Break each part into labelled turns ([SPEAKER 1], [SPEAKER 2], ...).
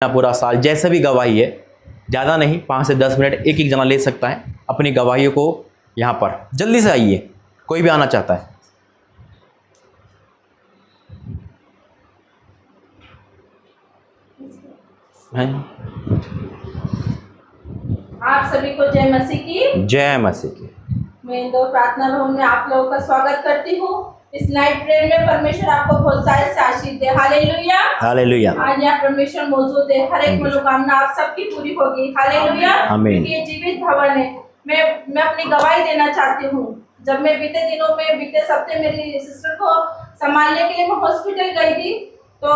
[SPEAKER 1] पूरा साल जैसे भी गवाही है, ज़्यादा नहीं, 5 से 10 मिनट एक एक जना ले सकता है अपनी गवाहियों को। यहाँ पर जल्दी से आइए, कोई भी आना चाहता है।
[SPEAKER 2] आप सभी को जय मसीह की।
[SPEAKER 1] जय मसीह की।
[SPEAKER 2] मैं इंदौर प्रार्थना भवन में आप लोगों का स्वागत करती हूँ। इस नाइट प्रेयर में परमेश्वर आपको बहुत सारे से आशीष दे। Hallelujah,
[SPEAKER 1] hallelujah.
[SPEAKER 2] आज यहाँ परमेश्वर मौजूद है, हर एक मनोकामना आप सबकी पूरी होगी। हालेलुया,
[SPEAKER 1] आमीन।
[SPEAKER 2] ये जीवित भवन है। मैं अपनी गवाही देना चाहती हूँ। जब मैं बीते सप्ते मेरी सिस्टर को संभालने के लिए मैं हॉस्पिटल गई थी, तो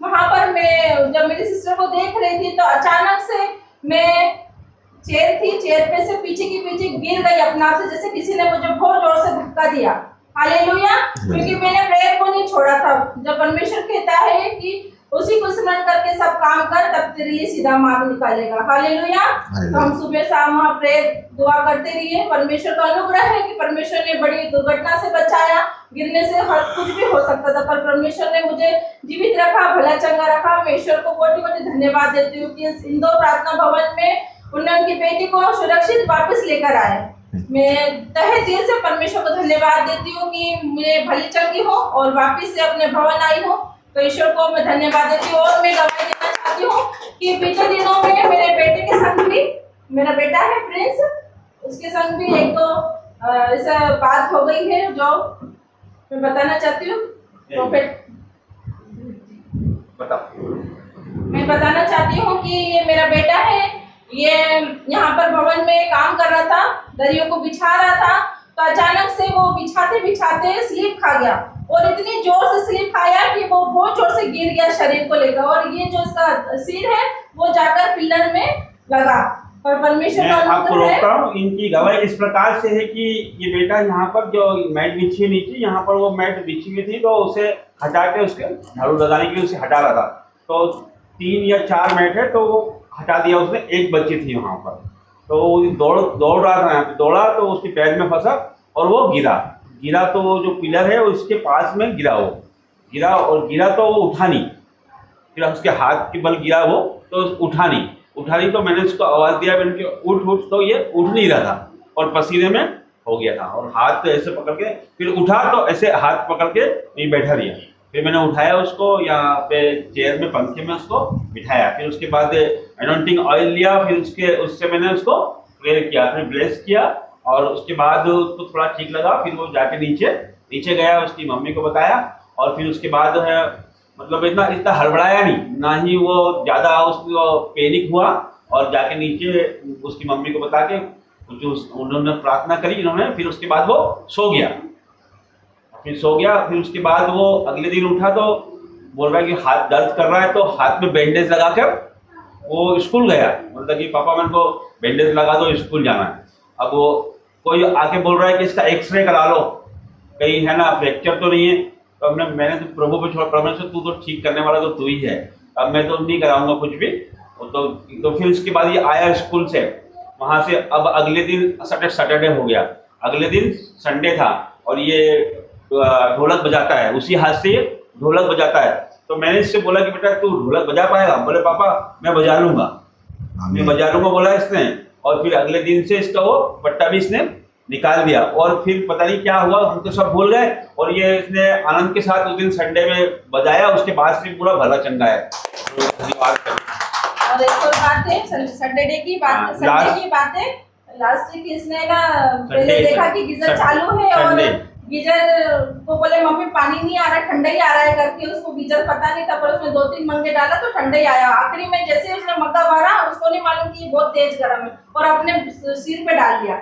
[SPEAKER 2] वहाँ पर मैं जब मेरी सिस्टर को देख रही थी तो अचानक से मैं चेयर पे से पीछे की पीछे गिर गई अपने आप से, जैसे किसी ने मुझे बहुत जोर से धक्का दिया। हालेलुया, क्योंकि मैंने प्रेयर को नहीं छोड़ा था। जब परमेश्वर कहता है कि उसी को स्मरण करके सब काम कर, तब तेरे लिए सीधा मार्ग निकालेगा। हालेलुया। तो हम सुबह शाम वहाँ प्रेयर दुआ करते रहिए। परमेश्वर का अनुग्रह है कि परमेश्वर ने बड़ी दुर्घटना से बचाया। गिरने से हर कुछ भी हो सकता था, पर परमेश्वर ने मुझे जीवित रखा, भला चंगा रखा। मैं ईश्वर को कोटि-कोटि धन्यवाद देती हूँ कि इंदौर प्रार्थना भवन में उनकी बेटी को सुरक्षित वापस लेकर आए। मैं तहे दिल से परमेश्वर को धन्यवाद देती हूँ कि मैं भली चंगी हूँ और वापस से अपने भवन आई हूँ। तो ईश्वर को मैं धन्यवाद देती हूँ। और मैं गवाही देना चाहती हूँ कि बीते दिनों में मेरे बेटे के संग भी, मेरा बेटा है प्रिंस, उसके संग भी एक तो ऐसा बात हो गई है जो मैं बताना चाहती हूँ। तो फिर मैं बताना चाहती हूँ कि ये मेरा बेटा है, ये यहाँ पर भवन में काम कर रहा था, दरियों को बिछा रहा था, तो अचानक से वो बिछाते बिछाते स्लिप खा गया और इतनी जोर से स्लिप खाया कि वो बहुत जोर से गिर गया शरीर को लेकर, और ये जो इसका सिर है वो जाकर पिलर में लगा। पर परमेश्वर का
[SPEAKER 3] आपको रोकता हूँ, इनकी गवाही इस प्रकार से है कि ये बेटा यहाँ पर जो मैट बिछी हुई थी, यहाँ पर वो मैट बिछी हुई थी, तो उसे हटा के उसके झाड़ू लगाने के लिए उसे हटा रहा था। तो 3 या 4 मैट है, तो वो हटा दिया उसने। एक बच्ची थी वहाँ पर, तो दौड़ रहा था, यहाँ पे दौड़ा तो उसके पैर में फंसा और वो गिरा तो वो जो पिलर है उसके पास में गिरा तो वो उठा नहीं। फिर उसके हाथ के बल गिरा वो, तो उठा नहीं। तो मैंने उसको आवाज़ दिया, मैंने कि उठ, तो ये उठ नहीं रहा था और पसीने में हो गया था, और हाथ तो ऐसे पकड़ के फिर उठा, तो ऐसे हाथ पकड़ के नहीं बैठा रहा। फिर मैंने उठाया उसको, यहाँ पे चेयर में पंखे में उसको बिठाया। फिर उसके बाद एनॉइंटिंग ऑयल लिया, फिर उससे मैंने उसको प्रेयर किया, फिर ब्लेस किया, और उसके बाद उसको थोड़ा ठीक लगा। फिर वो जाके नीचे गया, उसकी मम्मी को बताया, और फिर उसके बाद है मतलब इतना हड़बड़ाया नहीं, ना ही वो ज़्यादा उसको पैनिक हुआ, और जाके नीचे उसकी मम्मी को बता के जो उन्होंने प्रार्थना करी इन्होंने, फिर उसके बाद वो सो गया। फिर उसके बाद वो अगले दिन उठा तो बोल रहा है कि हाथ दर्द कर रहा है, तो हाथ में बैंडेज लगा कर वो स्कूल गया। मतलब कि पापा मेरे को बैंडेज लगा दो, स्कूल जाना है। अब वो कोई आके बोल रहा है कि इसका एक्सरे करा लो, कहीं है ना फ्रैक्चर तो नहीं है। तो मैंने तो प्रभु पे छोड़ा, परमेश्वर तू तो ठीक करने वाला तो तू ही है, अब मैं तो नहीं कराऊंगा कुछ भी। तो फिर उसके बाद ये आया स्कूल से, वहाँ से। अब अगले दिन सैटरडे हो गया, अगले दिन संडे था, और ये ढोलक बजाता है, उसी हाथ से ढोलक बजाता है। तो मैंने इससे बोला कि बेटा तू ढोलक बजा पाएगा? बोले पापा मैं बजा लूंगा बोला इसने। और फिर अगले दिन से इसका वो पट्टा भी इसने निकाल दिया, और फिर पता नहीं क्या हुआ, हम तो सब भूल गए। और ये इसने आनंद के साथ उस दिन संडे में बजाया, उसके बाद से पूरा भला चंगा है। धन्यवाद।
[SPEAKER 2] और एक और बात है, संडे की बात है, लास्ट वीक इसने ना पहले देखा कि गीजर चालू है, और गीजर को बोले मम्मी पानी नहीं आ रहा, ठंडा ही आ रहा है करके। उसको गीजर पता नहीं था, पर उसने 2-3 मंगे डाला तो ठंडा ही आया। आखिरी में जैसे उसने मग्गा मारा, उसको नहीं मालूम कि बहुत तेज गर्म है, और अपने सिर पे डाल दिया।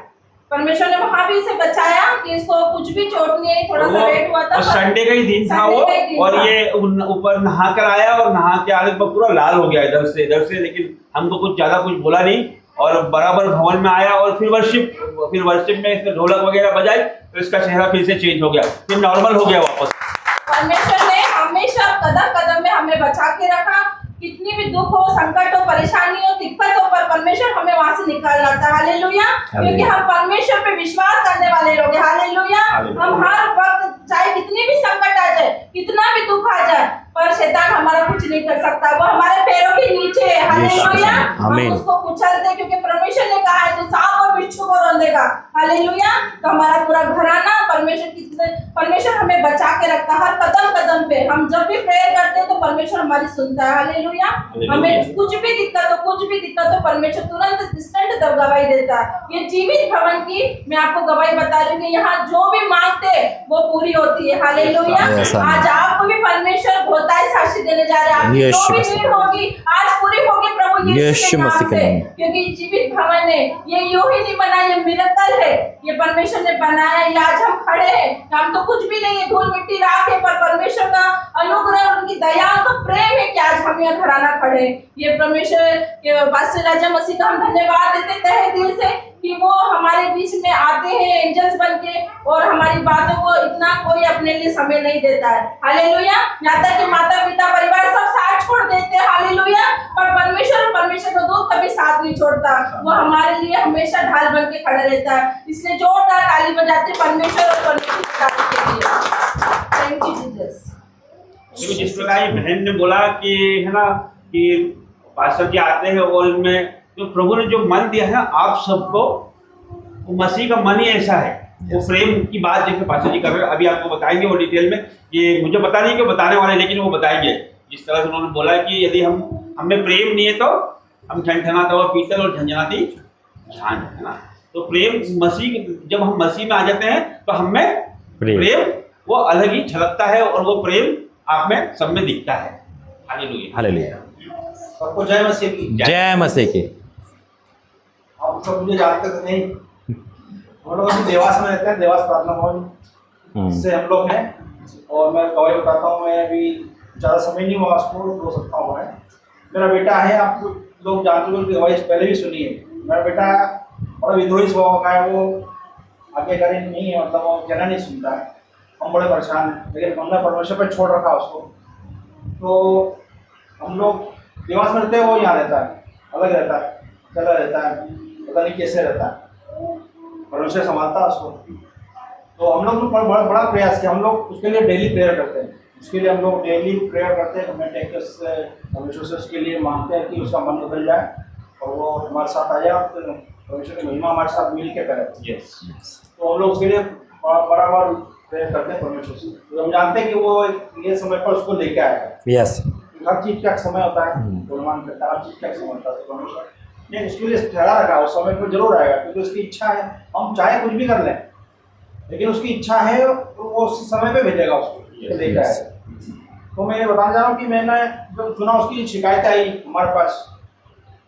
[SPEAKER 2] परमेश्वर ने वहाँ भी इसे बचाया कि इसको कुछ भी चोट नहीं आई, थोड़ा सा लेट हुआ था।
[SPEAKER 3] संडे का ही दिन था वो, और ये ऊपर नहा कर आया, और नहा के आने पर पूरा लाल हो गया इधर से, लेकिन हमको कुछ ज्यादा कुछ बोला नहीं, और बराबर भवन में आया। और फिर वर्शिप में इसने ढोलक वगैरह बजाई, तो इसका चेहरा फिर से चेंज हो गया, फिर नॉर्मल हो गया वापस।
[SPEAKER 2] परमेश्वर ने हमेशा कदम कदम में हमें बचा के रखा। कितनी भी दुख हो, संकट हो, परेशानी हो, दिक्कत हो, पर परमेश्वर हमें वहां से निकाल लाता है। हालेलुया, क्योंकि हम परमेश्वर पे विश्वास करने वाले लोग हैं। हालेलुया, हम हर वक्त चाहे कितनी भी संकट आ जाए, कितना भी दुख आ जाए, पर शैतान हमारा कुछ नहीं कर सकता, वो हमारे पैरों के नीचे है। हालेलुया। हम
[SPEAKER 1] आमीन।
[SPEAKER 2] उसको कुचलते क्योंकि परमेश्वर ने कहा है जो सांप और बिच्छू को रौंदेगा। हालेलुया। तो हमारा पूरा घराना परमेश्वर हमें बचा के रखता है हर कदम कदम पे। हम जब भी प्रेयर करते हैं तो परमेश्वर हमारी सुनता है। हालेलुया। हमें कुछ भी दिक्कत हो परमेश्वर तुरंत इंस्टेंट गवाही देता है। ये जीवित भवन की मैं आपको गवाही बता रही हूँ कि यहाँ जो भी मांगते वो पूरी होती है। हालेलुया।
[SPEAKER 1] Yes, आमीन।
[SPEAKER 2] आज आपको भी परमेश्वर बहुतायत साक्षी देने जा रहे हैं। आपकी
[SPEAKER 1] यीशु
[SPEAKER 2] जो भी
[SPEAKER 1] मसीह।
[SPEAKER 2] नीड होगी आज पूरी होगी प्रभु यीशु
[SPEAKER 1] यीशु
[SPEAKER 2] के नाम
[SPEAKER 1] मसीह के
[SPEAKER 2] से।
[SPEAKER 1] नाम।
[SPEAKER 2] क्योंकि जीवित भवन है, ये यूं ही नहीं बना, ये मिरेकल है, ये परमेश्वर ने बनाया है। आज हम खड़े हैं, हम तो कुछ भी नहीं है, धूल मिट्टी राख है, पर परमेश्वर का अनुग्रह उनकी दया का प्रेम है कि आज हम यहाँ घराना खड़े। ये परमेश्वर पास्टर राजा मसीह का हम धन्यवाद देते तहे दिल से कि वो हमारे बीच में आते हैं एंजल्स बन के और हमारी बातों को इतना कोई अपने लिए समय नहीं देता है। हालेलुया। यहाँ तक कि माता पिता परिवार सब साथ छोड़ देते हैं। हालेलुया। पर परमेश्वर को दूध कभी साथ नहीं छोड़ता, वो हमारे लिए हमेशा ढाल बन के खड़ा रहता है। इसलिए जोरदार ताली बजाते परमेश्वर और परमेश्वर के लिए। Thank you Jesus.
[SPEAKER 3] देखो जिस प्रकार ये बहन ने बोला कि है ना कि पास्टर जी आते हैं और इनमें जो प्रभु ने जो मन दिया है आप सबको, वो मसीह का मन ही ऐसा है। वो प्रेम की बात जैसे पास्टर जी कर रहे हैं अभी आपको बताएंगे वो डिटेल में। ये मुझे पता नहीं कि बताने वाले, लेकिन वो बताएंगे। जिस तरह से उन्होंने बोला कि यदि हमें प्रेम नहीं है तो हम ठनठनाता हुआ पीतल और झंझनाती झांझ, है ना। तो प्रेम मसीह, जब हम मसीह में आ जाते हैं तो हमें प्रेम वो अलग ही झलकता है और वो प्रेम आप में सब में दिखता है। हालेलुया।
[SPEAKER 1] हालेलुया।
[SPEAKER 4] सबको जय मसीह की।
[SPEAKER 1] जय मसीह की।
[SPEAKER 4] आप सब मुझे जानते तो नहीं, हम लोग अभी देवास में रहते हैं, देवास प्रार्थना भवन से हम लोग हैं। और मैं गवाही बताता हूँ, मैं अभी ज़्यादा समय नहीं हुआ उसको 2 सप्ताह हुआ है। मेरा बेटा है, आप लोग जानते हो कि गवाही पहले भी सुनी है। मेरा बेटा बड़ा विद्रोही स्वभाव का है, वो आज्ञाकारी नहीं है, मतलब वो कहना नहीं सुनता है। हम बड़े परेशान हैं, लेकिन हमने परमेश्वर पर छोड़ रखा उसको। तो हम लोग देवास में रहते हैं, वो यहाँ रहता है, अलग रहता है, चला रहता है, पता नहीं कैसे रहता है, परमेश्वर संभालता है उसको। तो हम लोग बड़ा प्रयास किया, हम लोग उसके लिए डेली प्रेयर करते हैं। उसके लिए हम लोग डेली प्रेयर करते हैं, हमें टेक्स से परमेश्वर से उसके लिए मांगते हैं कि उसका मन बदल जाए और वो हमारे साथ आ जाए, और परमेश्वर की महिमा हमारे साथ मिल के करे।
[SPEAKER 3] यस।
[SPEAKER 4] तो हम लोग उसके लिए बराबर प्रेयर करते हैं परमेश्वर से। तो हम जानते हैं कि वो ये समय पर उसको लेके आएगा।
[SPEAKER 1] यस।
[SPEAKER 4] हर चीज़ का एक समय होता है, अनुमान करता है, हर चीज़ का एक समय होता है। तो परमेश्वर ने उसके लिए ठहरा रखा, उस समय पर जरूर आएगा, क्योंकि उसकी इच्छा है। हम चाहे कुछ भी कर लें, लेकिन उसकी इच्छा है तो वो उस समय पे भेजेगा उसको, लेकर आएगा। तो मैं ये बताना चाह रहा हूँ कि मैंने जब सुना उसकी शिकायत आई हमारे पास,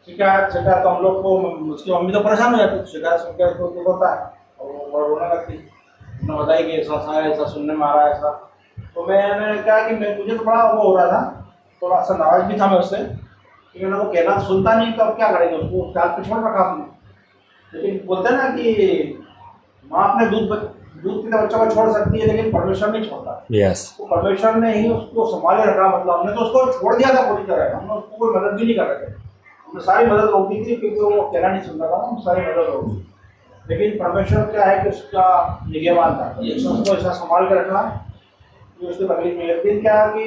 [SPEAKER 4] शिकायत तो हम लोग को, उसकी मम्मी तो परेशान हो जाती, शिकायत सुनकर उसको दुख होता है और वो रोने लगती। उन्होंने बताया कि ऐसा सुनने में आ रहा है ऐसा। तो मैंने कहा कि मुझे तो बड़ा वो हो रहा था, थोड़ा सा नाराज भी था मैं उससे, कि मैंने वो कहना सुनता नहीं, तो अब क्या करेंगे, उसको उस हाल पे छोड़ रखा हमने। लेकिन बोलते हैं ना कि माँ अपने दूध की तरह बच्चों को छोड़ सकती है, लेकिन परमेश्वर नहीं छोड़ता।
[SPEAKER 1] यस।
[SPEAKER 4] तो परमेश्वर ने ही उसको संभाले रखा, मतलब हमने तो उसको छोड़ दिया था पूरी तरह, हमने उसको कोई मदद भी नहीं कर रहे थे। हमने सारी मदद रोक दी थी, क्योंकि वो कहना नहीं सुन रहा था, हम सारी मदद रोक दी। लेकिन परमेश्वर क्या है कि उसका निगहबान था, उसको ऐसा संभाल कर रखा कि उसकी तकलीफ में। एक दिन क्या है कि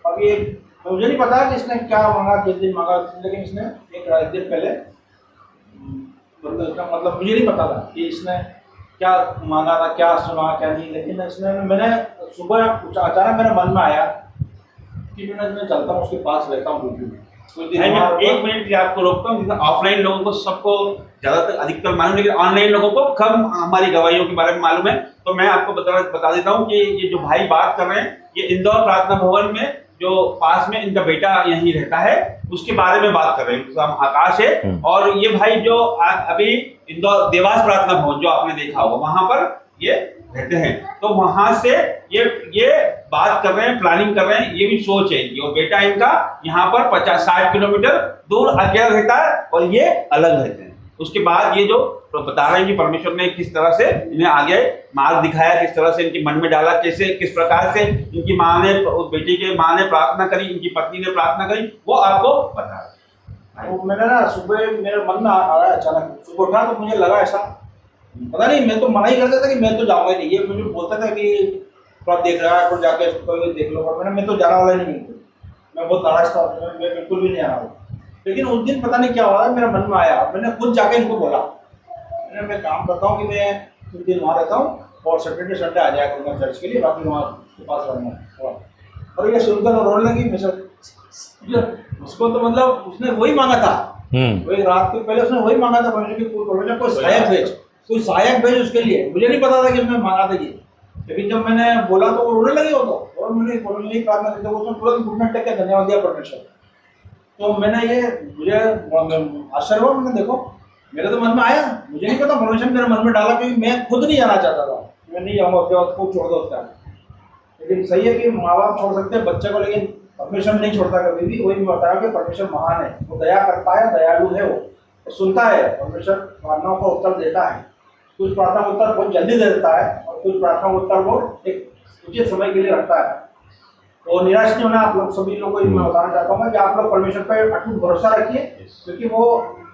[SPEAKER 4] अभी मुझे नहीं पता कि इसने क्या मांगा, किस दिन मांगा, लेकिन इसने एक दिन पहले, मतलब मुझे नहीं पता था कि इसने क्या मांगा था, क्या सुना क्या नहीं। लेकिन इसने, मैंने सुबह अचानक मेरे मन में आया कि मैं चलता हूँ उसके पास, रहता हूँ कुछ दिन।
[SPEAKER 3] एक मिनट आपको रोकता हूँ। ऑफलाइन लोगों को सबको ज़्यादातर अधिकतर मालूम, लेकिन ऑनलाइन लोगों को कम हमारी गवाहियों के बारे में मालूम है। तो मैं आपको बता देता हूँ कि ये जो भाई बात कर रहे हैं, ये इंदौर प्रार्थना भवन में जो पास में इनका बेटा यहीं रहता है, उसके बारे में बात कर रहे हैं। नाम आकाश है। और ये भाई जो अभी इंदौर देवास प्रार्थना भवन जो आपने देखा होगा, वहां पर ये रहते हैं। तो वहां से ये बात कर रहे हैं, प्लानिंग कर रहे हैं। ये भी सोच है कि वो बेटा इनका यहाँ पर 50-60 किलोमीटर दूर अकेला रहता है और ये अलग रहते हैं। उसके बाद ये जो बता रहे हैं कि परमेश्वर ने किस तरह से इन्हें आगे मार्ग दिखाया, किस तरह से इनके मन में डाला, कैसे किस प्रकार से इनकी माँ ने, उस बेटी के माँ ने प्रार्थना करी, इनकी पत्नी ने प्रार्थना करी, वो आपको बता रहे।
[SPEAKER 4] तो मैंने ना सुबह मेरे मन में आ रहा है, अचानक सुबह उठा तो मुझे लगा ऐसा, पता नहीं, मैं तो मना ही करता था कि मैं तो जाऊँगा नहीं। ये मुझे बोलता था कि थोड़ा देख रहा है, तो जाके देख लो, पर मैं तो जाने वाला नहीं हूँ। मैं बहुत नाराज था, मैं बिल्कुल भी नहीं आ रहा हूँ। लेकिन उस दिन पता नहीं क्या हुआ, मेरा मन में आया, मैंने खुद जाके इनको बोला, मैं काम करता हूँ कि मैं कुछ दिन वहाँ रहता हूँ और सैटरडे संडे आ जाया करूँगा चर्च के लिए, बाकी वहाँ के पास रहूँगा। और ये सुनकर वो रोने लगी। मैं उसको तो मतलब उसने वही मांगा था, वही रात को पहले उसने वही मांगा था परमेश्वर की कोई सहायक भेज उसके लिए। मुझे नहीं पता था कि उसने मांगा था ये, लेकिन जब मैंने बोला तो वो रोने लगे वो तो, और मैंने बोलने प्रार्थना की तो उसने तुरंत घुटने टेक के धन्यवाद दिया परमेश्वर। तो मैंने ये मुझे आश्चर्य हुआ, मैंने देखो मेरे तो मन में आया, मुझे नहीं पता परमेश्वर मेरे मन में डाला, क्योंकि मैं खुद नहीं जाना चाहता था, मैं नहीं जाऊँगा उसके बाद, खूब छोड़ दो उसका। लेकिन सही है कि माँ बाप छोड़ सकते हैं बच्चे को, लेकिन परमेश्वर नहीं छोड़ता कभी भी। वही बताया कि परमेश्वर महान है, वो दया करता है, दयालु है, वो सुनता है, परमेश्वर प्रार्थनाओं का उत्तर देता है। कुछ प्रार्थना का उत्तर बहुत जल्दी दे देता है और कुछ प्रार्थना का उत्तर वो एक उचित समय के लिए रखता है। तो निराश नहीं होना आप लोग, सभी लोगों को मैं बताना चाहता हूँ कि आप लोग परमेश्वर पर अटूट भरोसा रखिए, क्योंकि वो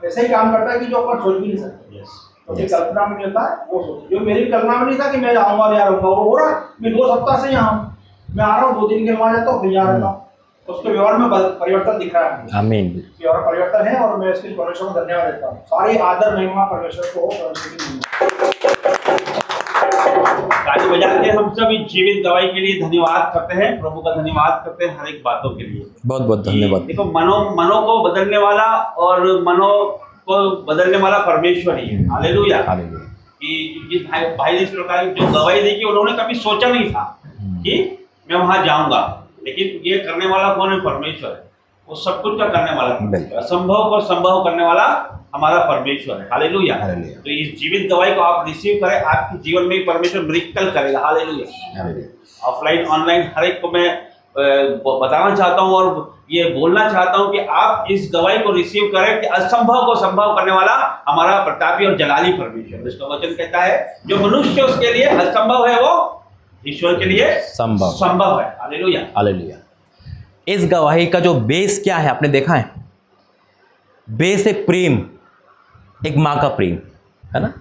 [SPEAKER 4] ऐसे ही काम करता है कि जो अपन सोच भी नहीं सकते। तो कल्पना में नहीं होता है वो सोच, जो मेरी कल्पना में नहीं था कि मैं जाऊँगा और यहाँ रहूँगा, वो हो रहा। मैं 2 सप्ताह से यहाँ हूँ, मैं आ रहा हूँ 2 दिन के वहाँ जाता हूँ, फिर यहाँ रहता हूँ। उसके व्यवहार में परिवर्तन दिख रहा है,
[SPEAKER 1] आमीन,
[SPEAKER 4] व्यवहार परिवर्तन है, और मैं इसके लिए परमेश्वर को धन्यवाद देता हूँ। सारी आदर महिमा परमेश्वर को हो, परमेश्वर की
[SPEAKER 3] ताली बजा के हम सब इस जीवित गवाही के लिए धन्यवाद करते हैं, प्रभु का धन्यवाद करते हैं हर एक बातों के लिए।
[SPEAKER 1] बहुत बहुत धन्यवाद।
[SPEAKER 3] देखो मनो को बदलने वाला और मनो को बदलने वाला परमेश्वर ही है। हालेलुया। कि जिस भाई इस प्रकार जो गवाही दी कि उन्होंने कभी सोचा नहीं था कि मैं वहां जाऊंगा, लेकिन ये करने वाला कौन है? परमेश्वर है। वो सब कुछ का करने वाला है, असंभव को संभव करने वाला हमारा परमेश्वर है। हालेलुया। तो इस जीवित गवाही को आप रिसीव करें, आपके जीवन में परमेश्वर मिरेकल करेगा। हालेलुया। ऑफलाइन ऑनलाइन हर एक को मैं बताना चाहता हूँ और ये बोलना चाहता हूँ कि आप इस गवाही को रिसीव करें कि असंभव को संभव करने वाला हमारा प्रतापी और जलाली परमेश्वर। इसका वचन कहता है जो मनुष्य उसके लिए असंभव है वो ईश्वर के लिए संभव है। हालेलुया।
[SPEAKER 1] हालेलुया। इस गवाही का जो बेस क्या है आपने देखा है? बेस है प्रेम, एक माँ का प्रेम, है ना?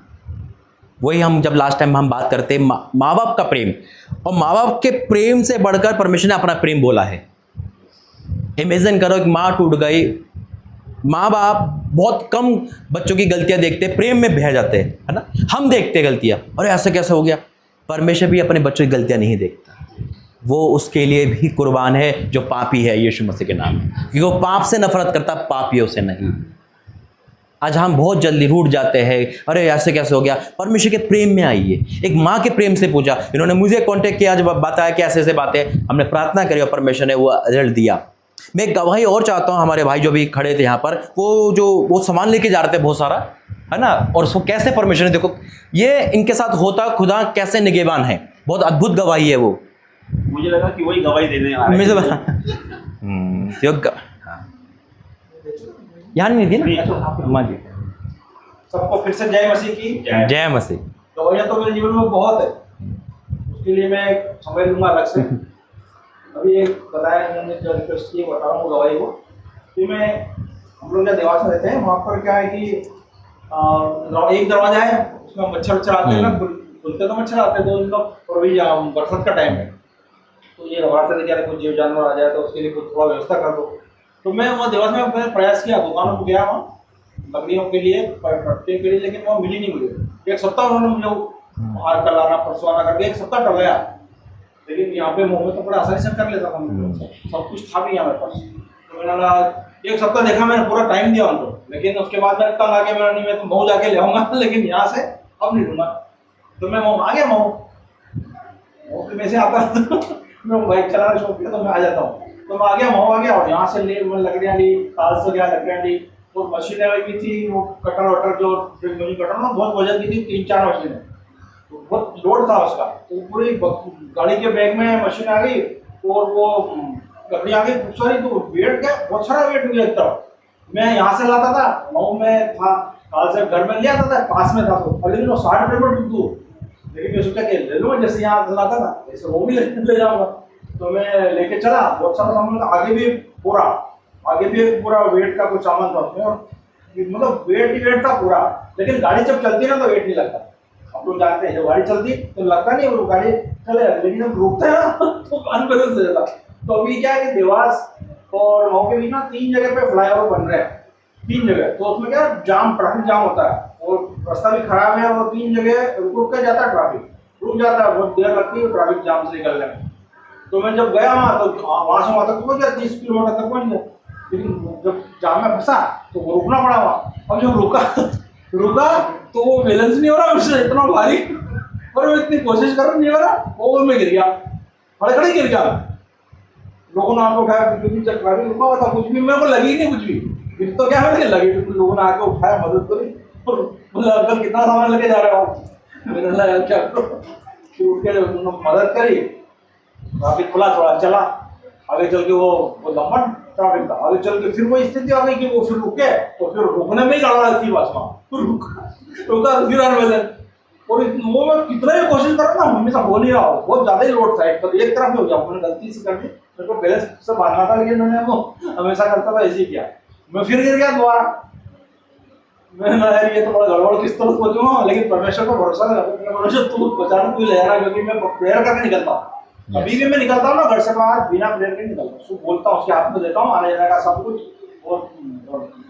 [SPEAKER 1] वही हम जब लास्ट टाइम हम बात करते हैं माँ बाप का प्रेम, और माँ बाप के प्रेम से बढ़कर परमेश्वर ने अपना प्रेम बोला है। इमेजिन करो कि माँ टूट गई, माँ बाप बहुत कम बच्चों की गलतियां देखते, प्रेम में बह जाते हैं, है ना? हम देखते गलतियां, अरे ऐसे कैसे हो गया। परमेश्वर भी अपने बच्चों की गलतियां नहीं देखता, वो उसके लिए भी कुर्बान है जो पापी है यीशु मसीह के नाम में, क्योंकि वो पाप से नफरत करता, पापियों से नहीं। आज हम बहुत जल्दी रूठ जाते हैं, अरे ऐसे कैसे हो गया। परमेश्वर के प्रेम में आइए। एक माँ के प्रेम से पूछा, इन्होंने मुझे कांटेक्ट किया, जब बताया कि ऐसे ऐसे बातें, हमने प्रार्थना करी और परमेश्वर ने वो रिजल्ट दिया। मैं एक गवाही और चाहता हूँ, हमारे भाई जो भी खड़े थे यहाँ पर, वो सामान लेके जा रहे थे बहुत सारा, है ना? और उसको कैसे परमेश्वर ने, देखो ये इनके साथ होता, खुदा कैसे निगहबान है, बहुत अद्भुत गवाही है वो।
[SPEAKER 3] मुझे लगा कि वही गवाही देने आ रहे हैं। यहाँ नहीं थी ना जी।
[SPEAKER 4] सबको फिर से जय मसीह की
[SPEAKER 1] जय मसीह।
[SPEAKER 4] गवाहियाँ तो मेरे जीवन में बहुत है, उसके लिए मैं समय लूँगा अलग से। अभी एक बताया मैंने जो रिक्वेस्ट की, बता रहा हूँ गवाही को कि मैं, हम लोग जहाँ देवास में रहते हैं वहाँ पर क्या है कि एक दरवाजा है, उसमें मच्छर आते हैं ना, खुलते तो मच्छर आते हैं, तो उनका अभी बरसात का टाइम है, तो ये नवरात्र लेके आ रहे, कुछ जीव जानवर आ जाए तो उसके लिए कुछ थोड़ा व्यवस्था कर दो। तो मैं वहाँ देवास में मैंने प्रयास किया, दुकानों को गया वहाँ बकरियों के लिए, पट्टे के लिए, लेकिन वहाँ मिली नहीं मुझे। 1 सप्ताह उन्होंने मुझे बाहर कल आना परसों आना करके 1 सप्ताह टल गया, लेकिन यहाँ पे मुँह में तो बड़ा आसानी से कर लेता था, सब कुछ था भी यहाँ मेरे पास। तो मैंने 1 सप्ताह देखा, मैंने पूरा टाइम दिया उनको, लेकिन उसके बाद मैंने कल आके मैंने नहीं, मैं तो मऊ जाके ले आऊँगा, लेकिन यहाँ से अब नहीं लूँगा। तो मैं मऊ आ गया, मऊ में से आता मैं बाइक चलाना शौक किया तो मैं आ जाता हूँ, तो मैं आ गया मऊ आ गया, और यहाँ से ले लकड़ियाँ ली, ताल से गया लकड़ियाँ ली, और मशीनें भी थी, वो कटर वटर जो कटर ना बहुत वजन की थी, 3-4 मशीनें, तो बहुत लोड था उसका। तो पूरी गाड़ी के बैग में मशीन आ गई और वो लकड़ी आ गई खूब सारी, तो वेट क्या बहुत सारा वेट मुझे लगता। मैं यहाँ से लाता था, मऊ में था, ताल से घर में ले आता था, पास में था, तो लेकिन वो 60 रुपये दूर, लेकिन मैं सोचा कि ले लूँ, जैसे यहाँ से लाता था जैसे वो भी ले जाऊँगा। तो मैं लेके चला, बहुत सारा सामान, आगे भी पूरा वेट का कुछ सामान था उसमें, और मतलब वेट ही वेट था पूरा। लेकिन गाड़ी जब चलती ना तो वेट नहीं लगता, आप लोग जानते हैं, जब गाड़ी चलती तो लगता नहीं, वो गाड़ी चले, लेकिन जब रुकते हैं ना तो अनबैलेंस हो जाता। तो अभी क्या है कि देवास और वहाँ के भी ना 3 जगह पे फ्लाईओवर बन रहे हैं, 3 जगह। तो उसमें क्या जाम, ट्रैफिक जाम होता है और रास्ता भी खराब है और 3 जगह रुक के जाता है, ट्रैफिक रुक जाता है, बहुत देर लगती है ट्रैफिक जाम से निकलने में। तो मैं जब गया वहाँ तो वहाँ से वहाँ तक पहुँच गया, 30 किलोमीटर तक पहुँच गया, लेकिन जब जाम में फंसा तो वो रुकना पड़ा वहाँ। अब जब रुका तो वो बैलेंस नहीं हो रहा मुझसे, इतना भारी, और मैं इतनी कोशिश कर रहा नहीं हो रहा, वो मैं गिर गया, खड़े गिर गया। लोगों ने आके उठाया, ट्रैफिक रुका हुआ था, कुछ भी मेरे को लगी नहीं, कुछ भी गिर तो क्या है लगी, लोगों ने आके उठाया, मदद करी, बोला अंकल कितना सामान लेके जा रहे हो। मैंने बोला यार क्या करो, उठ के मदद करी, ट्रैफिक खुला, थोड़ा चला आगे चल के, वो लंबा ट्रैफिक था, आगे चल के फिर वो स्थिति आ गई कि वो फिर रुके, तो फिर रुकने में ही गड़बड़ थी बस वहाँ, रुका फिर बैलेंस। और वो मैं कितना ही कोशिश कर रहा ना, हमेशा हो नहीं रहा, बहुत ज्यादा ही रोड साइड पर एक तरफ हो गया, मैंने गलती से कर दी, मेरे को बैलेंस से बांधना था, लेकिन मैंने वो हमेशा करता था ऐसे ही किया, मैं फिर गिर गया दोबारा। मैंने यार ये तो बड़ा गड़बड़, किस तरह सोचूंगा, लेकिन परमेश्वर का भरोसा लगा, परमेश्वर तू बचाना, तू ले रहा, क्योंकि मैं प्रेयर करके निकलता हूँ। अभी भी मैं निकलता हूँ ना घर से बाहर, बिना प्रेयर के निकलता हूँ, बोलता हूँ उसके हाथ में देता हूँ, आने जाने का सब कुछ, और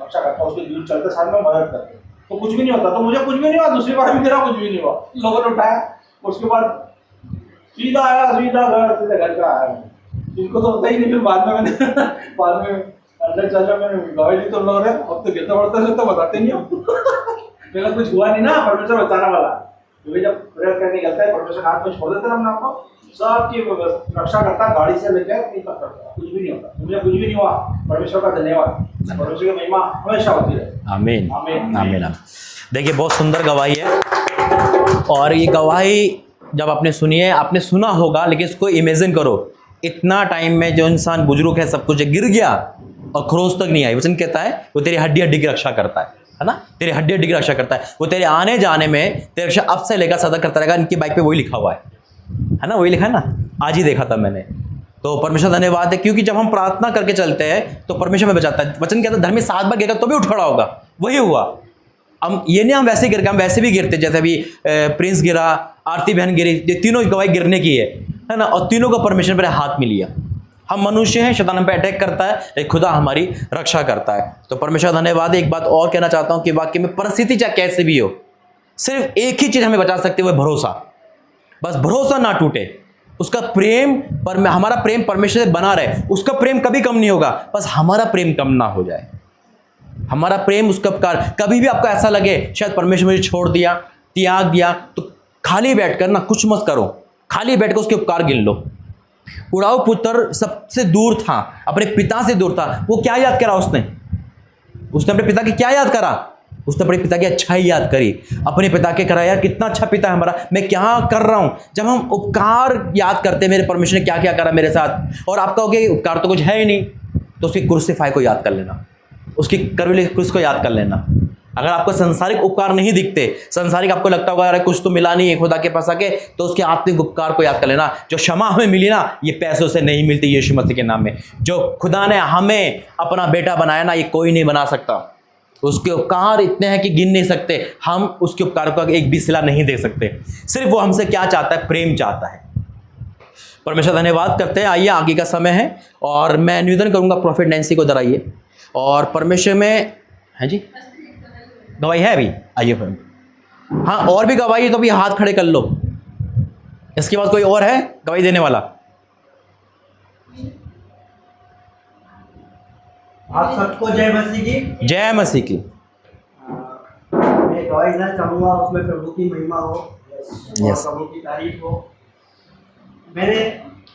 [SPEAKER 4] रक्षा करता हूँ, उसके दूर चलते साथ में मदद करते, तो कुछ भी नहीं होता। तो मुझे कुछ भी नहीं हुआ, दूसरी बार भी मेरा कुछ भी नहीं हुआ, लोगों ने उठाया, उसके बाद सीधा आया, सीधा घर का आया। इनको तो होता ही नहीं, फिर बाद में मैंने बाद में अंदर चल मैंने दवाई दी, तो लोग रहे अब तो गिरता पड़ता तो बताते नहीं हो। मेरा कुछ हुआ नहीं ना, परमेश्वर बचाने वाला, क्योंकि जब प्रेयर करने निकलता है परमेश्वर हाथ में छोड़ देते हैं, हमने आपको सबकी रक्षा करता है, गाड़ी से लेकर कहीं तक करता, कुछ भी नहीं होता, मुझे कुछ भी नहीं हुआ। परमेश्वर का धन्यवाद, परमेश्वर की महिमा हमेशा होती है।
[SPEAKER 1] आमीन
[SPEAKER 4] आमीन
[SPEAKER 1] आमीन। देखिए बहुत सुंदर गवाही है, और ये गवाही जब आपने सुनी है, आपने सुना होगा, लेकिन इसको इमेजिन करो, इतना टाइम में जो इंसान बुजुर्ग है, सब कुछ गिर गया और खरोच तक नहीं आई। वचन कहता है वो तेरी हड्डी हड्डी की रक्षा करता है ना, तेरी हड्डी हड्डी की रक्षा करता है, वो तेरे आने जाने में तेरी रक्षा अब से लेकर सदा करता रहेगा। इनकी बाइक पे वही लिखा हुआ है ना, वही लिखा है ना, आज ही देखा था मैंने। तो परमेश्वर धन्यवाद है, क्योंकि जब हम प्रार्थना करके चलते हैं तो परमेश्वर में बचाता है। वचन कहता है धर्मी 7 बार गिरेगा तो भी उठ खड़ा होगा, वही हुआ। हम ये नहीं हम वैसे गिर गए, हम वैसे भी गिरते, जैसे अभी प्रिंस गिरा, आरती बहन गिरी, ये तीनों गवाही गिरने की है ना, और तीनों को परमेश्वर पर हाथ में लिया। हम मनुष्य हैं, शैतान हम पे अटैक करता है, लेकिन खुदा हमारी रक्षा करता है। तो परमेश्वर धन्यवाद है। एक बात और कहना चाहता हूं कि वाक्य में परिस्थिति चाहे कैसे भी हो, सिर्फ एक ही चीज हमें बचा सकती है, वो भरोसा। बस भरोसा ना टूटे, उसका प्रेम पर हमारा प्रेम परमेश्वर से बना रहे, उसका प्रेम कभी कम नहीं होगा, बस हमारा प्रेम कम ना हो जाए, हमारा प्रेम उसका उपकार। कभी भी आपको ऐसा लगे शायद परमेश्वर मुझे छोड़ दिया, त्याग दिया, तो खाली बैठकर ना कुछ मत करो, खाली बैठकर उसके उपकार गिन लो। उड़ाऊ पुत्र सबसे दूर था, अपने पिता से दूर था, वो क्या याद करा उसने अपने पिता की क्या याद करा? उसने अपने पिता की अच्छाई याद करी, अपने पिता के करा, यार कितना अच्छा पिता है हमारा, मैं क्या कर रहा हूँ। जब हम उपकार याद करते हैं, मेरे परमेश्वर ने क्या क्या करा मेरे साथ, और आप कहोगे उपकार तो कुछ है ही नहीं, तो उसकी क्रूसिफाई को याद कर लेना, उसकी करवली क्रूस को याद कर लेना। अगर आपको संसारिक उपकार नहीं दिखते, संसारिक आपको लगता होगा अरे कुछ तो मिला नहीं है खुदा के पास आके, तो उसके आत्मिक उपकार को याद कर लेना। जो क्षमा हमें मिली ना, ये पैसों से नहीं मिलती, यीशु मसीह के नाम में। जो खुदा ने हमें अपना बेटा बनाया ना, ये कोई नहीं बना सकता। उसके उपकार इतने हैं कि गिन नहीं सकते, हम उसके उपकार को एक भी सिला नहीं दे सकते। सिर्फ वो हमसे क्या चाहता है? प्रेम चाहता है। परमेश्वर धन्यवाद करते हैं। आइए, आगे का समय है और मैं निवेदन करूंगा प्रोफेट नैंसी को, इधर आइए। और परमेश्वर में है जी गवाही है अभी, आइए फिर। हाँ, और भी गवाही है तो भी हाथ खड़े कर लो। इसके बाद कोई और है गवाही देने वाला?
[SPEAKER 5] आप सबको जय मसीह की।
[SPEAKER 1] जय मसीह की।
[SPEAKER 5] मैं गवाही देना चाहूँगा, उसमें प्रभु की महिमा हो और प्रभु की तारीफ हो। मैंने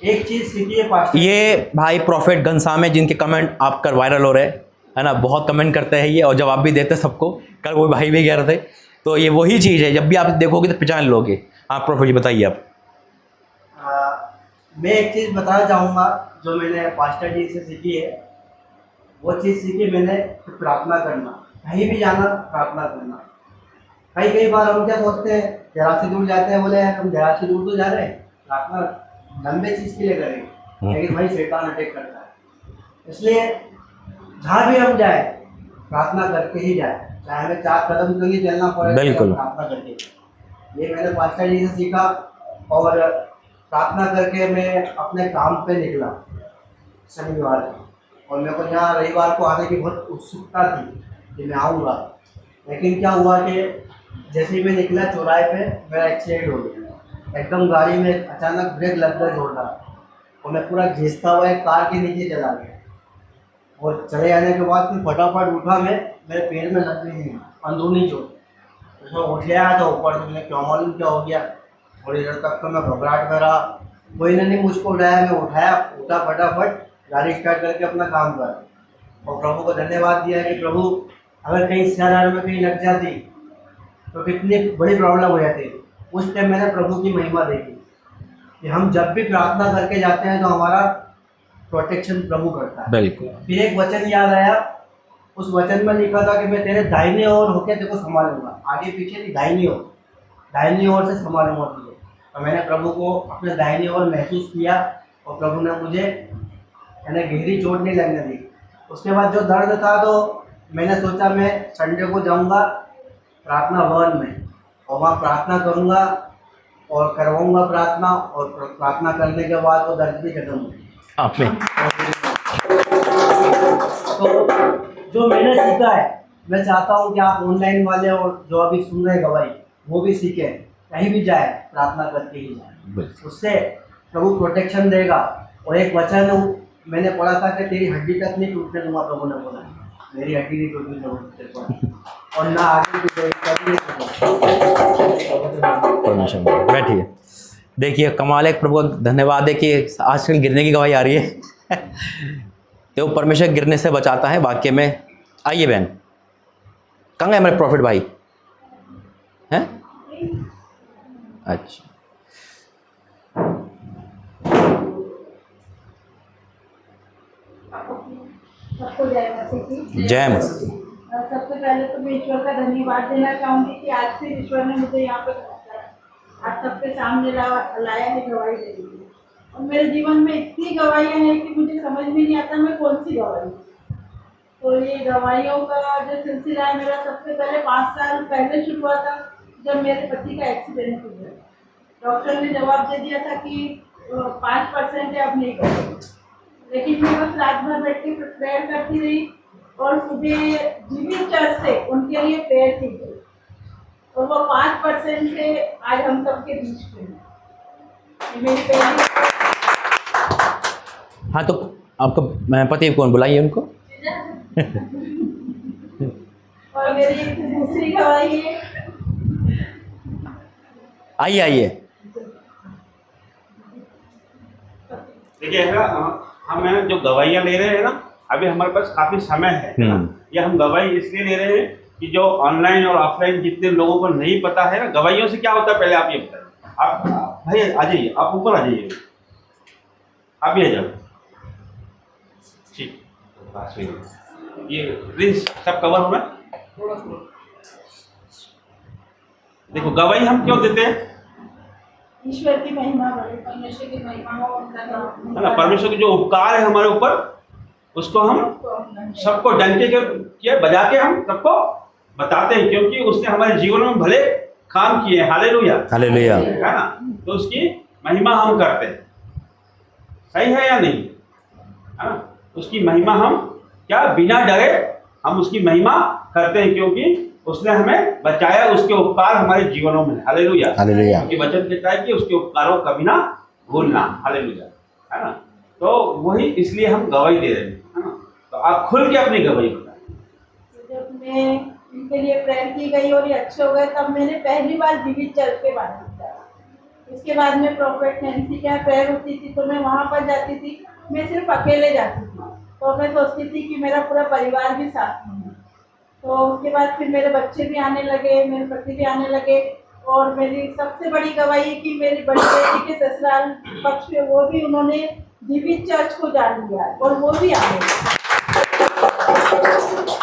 [SPEAKER 5] एक चीज़ सीखी है पास्टर,
[SPEAKER 1] ये भाई प्रोफेट घनश्याम है, जिनके कमेंट आपका वायरल हो रहे हैं, है ना, बहुत कमेंट करते हैं ये, और जवाब भी देते सबको। कल वो भाई भी कह रहे थे, तो ये वही चीज़ है, जब भी आप देखोगे तो पहचान लोगे। आप प्रोफेट जी बताइए आप।
[SPEAKER 5] मैं एक चीज़ बताना चाहूँगा जो मैंने पास्टर जी से सीखी है। वो चीज़ सीखी मैंने, प्रार्थना करना, कहीं भी जाना प्रार्थना करना। कई बार हम क्या सोचते हैं, जरा से दूर जाते हैं, बोले यार हम जरा से दूर तो जा रहे हैं, प्रार्थना लंबे चीज़ के लिए करेंगे, लेकिन भाई शैतान अटैक करता है। इसलिए जहाँ भी हम जाए प्रार्थना करके ही जाए, चाहे हमें 4 कदम तो ही चलना पड़े,
[SPEAKER 1] बिल्कुल
[SPEAKER 5] प्रार्थना करके। ये मैंने पास्टर जी से सीखा, और प्रार्थना करके मैं अपने काम पे निकला शनिवार। और मेरे को यहाँ रविवार को आने की बहुत उत्सुकता थी कि मैं आऊँगा। लेकिन क्या हुआ कि जैसे ही मैं निकला चौराहे पे मेरा एक्सीडेंट हो गया। एकदम गाड़ी में अचानक ब्रेक लग गया जोरदार और मैं पूरा घिसता हुआ एक कार के नीचे चला गया। और चले जाने के बाद फिर फटाफट उठा मैं, मेरे पैर में लग गई थी अंदरूनी चोट। तो मैं उठ गया था ऊपर से, मैंने क्या मालूम क्या हो गया। और इधर तक तो मैं घबराहट में रहा, कोई ने नहीं मुझको उठाया। मैं उठा फटाफट गाड़ी स्टार्ट करके अपना काम करा और प्रभु को धन्यवाद दिया कि प्रभु अगर कहीं शहर में कहीं लग जाती तो कितनी बड़ी प्रॉब्लम हो जाती। उस टाइम मैंने प्रभु की महिमा देखी कि हम जब भी प्रार्थना करके जाते हैं तो हमारा प्रोटेक्शन प्रभु करता है।
[SPEAKER 1] बिल्कुल।
[SPEAKER 5] फिर एक वचन याद आया, उस वचन में लिखा था कि मैं तेरे दाहिने ओर होकर तेरे को संभालूंगा। आगे पीछे नहीं, दाहिनी ओर से संभालूंगा तुझे। तो मैंने प्रभु को अपने दाहिनी ओर महसूस किया और प्रभु ने मुझे गहरी चोट नहीं लगने दी। उसके बाद जो दर्द था तो मैंने सोचा मैं संडे को जाऊंगा प्रार्थना भवन में और वहाँ प्रार्थना करूंगा और करवाऊंगा प्रार्थना, और प्रार्थना करने के बाद वो दर्द भी खत्म हो गया।
[SPEAKER 1] आमीन।
[SPEAKER 5] तो जो मैंने सीखा है मैं चाहता हूँ कि आप ऑनलाइन वाले और जो अभी सुन रहे गवाही वो भी सीखें, कहीं भी जाए प्रार्थना करके ही जाए, उससे प्रभु प्रोटेक्शन देगा। और एक वचन मैंने पढ़ा था कि तेरी हड्डी तक नहीं टूटने दूंगा, प्रभु ने बोला। मेरी हड्डी नहीं टूटने दूंगा और ना आगे भी कोई कभी नहीं टूटेगा।
[SPEAKER 1] परमेश्वर बैठिए। देखिए कमाल है, प्रभु का धन्यवाद है कि आजकल गिरने की गवाही आ रही है तो परमेश्वर गिरने से बचाता है वाक्य में। आइए बहन, कहाँ गए हमारे प्रॉफिट भाई हैं? अच्छा,
[SPEAKER 2] सबको जय मसीह की।
[SPEAKER 1] जय मसीह।
[SPEAKER 2] सबसे पहले तो मैं ईश्वर का धन्यवाद देना चाहूँगी कि आज फिर ईश्वर ने मुझे यहाँ पर आज सबके सामने लाया है गवाही देने के लिए। और मेरे जीवन में इतनी गवाहियाँ हैं कि मुझे समझ में नहीं आता मैं कौन सी गवाही। तो ये गवाहियों का जो सिलसिला है मेरा सबसे पहले 5 साल पहले शुरू हुआ था जब मेरे पति का एक्सीडेंट हो गया। डॉक्टर ने जवाब दे दिया था कि 5% है, अब नहीं करेंगे। लेकिन मैं बस रात भर बैठ के प्रेयर करती रही और सुबह जीवी चर्च से उनके लिए प्रेयर की गई और वो 5% से आज हम सबके बीच में हैं। मेरी पहली।
[SPEAKER 1] हाँ, तो आपको पति कौन, बुलाइए उनको।
[SPEAKER 2] और मेरी दूसरी गवाही है।
[SPEAKER 1] आइए आइए।
[SPEAKER 3] देखिए हम जो गवाहियाँ ले रहे हैं ना, अभी हमारे पास काफी समय है ना। ये हम गवाही इसलिए ले रहे हैं कि जो ऑनलाइन और ऑफलाइन जितने लोगों को नहीं पता है ना गवाहियों से क्या होता है, पहले आप ये बताइए। आप भाई आ जाइए, आप ऊपर आ जाइए, आप भी आ जाओ। ठीक, पास में ये प्रिंस सब कवर होना। देखो गवाही हम क्यों देते हैं?
[SPEAKER 2] ईश्वर की महिमा बढ़े, परमेश्वर की महिमा हो, उनका नाम
[SPEAKER 3] है ना। परमेश्वर के जो उपकार है हमारे ऊपर उसको हम सबको डंके के बजा के हम सबको बताते हैं, क्योंकि उसने हमारे जीवन में भले काम किए हैं। हालेलुया,
[SPEAKER 1] हालेलुया,
[SPEAKER 3] है ना। तो उसकी महिमा हम करते हैं, सही है या नहीं, है ना। उसकी महिमा हम क्या बिना डरे हम उसकी महिमा करते हैं, क्योंकि उसने हमें बचाया, उसके उपकार हमारे जीवनों में। Hallelujah,
[SPEAKER 1] hallelujah.
[SPEAKER 3] क्योंकि वचन कहता है कि उसके उपकारों कभी ना भूलना। हालेलुया, है ना। तो वही इसलिए हम गवाही दे रहे हैं, है ना। तो आप खुल के अपनी गवाही बताएं।
[SPEAKER 2] जब मैं इनके लिए प्रेयर की गई और ये अच्छे हो गए तब मैंने पहली बार जीवित चर्च के बारे में बताया। इसके बाद में प्रॉफिट नैन्सी के यहाँ प्रेयर होती थी तो मैं वहाँ पर जाती थी। मैं सिर्फ अकेले जाती थी तो मैं सोचती थी कि मेरा पूरा परिवार भी साथ में है। तो उसके बाद फिर मेरे बच्चे भी आने लगे, मेरे पति भी आने लगे। और मेरी सबसे बड़ी गवाही कि मेरी बड़ी बेटी के ससुराल पक्ष में वो भी उन्होंने जीवित चर्च को जान लिया और वो भी आ गए।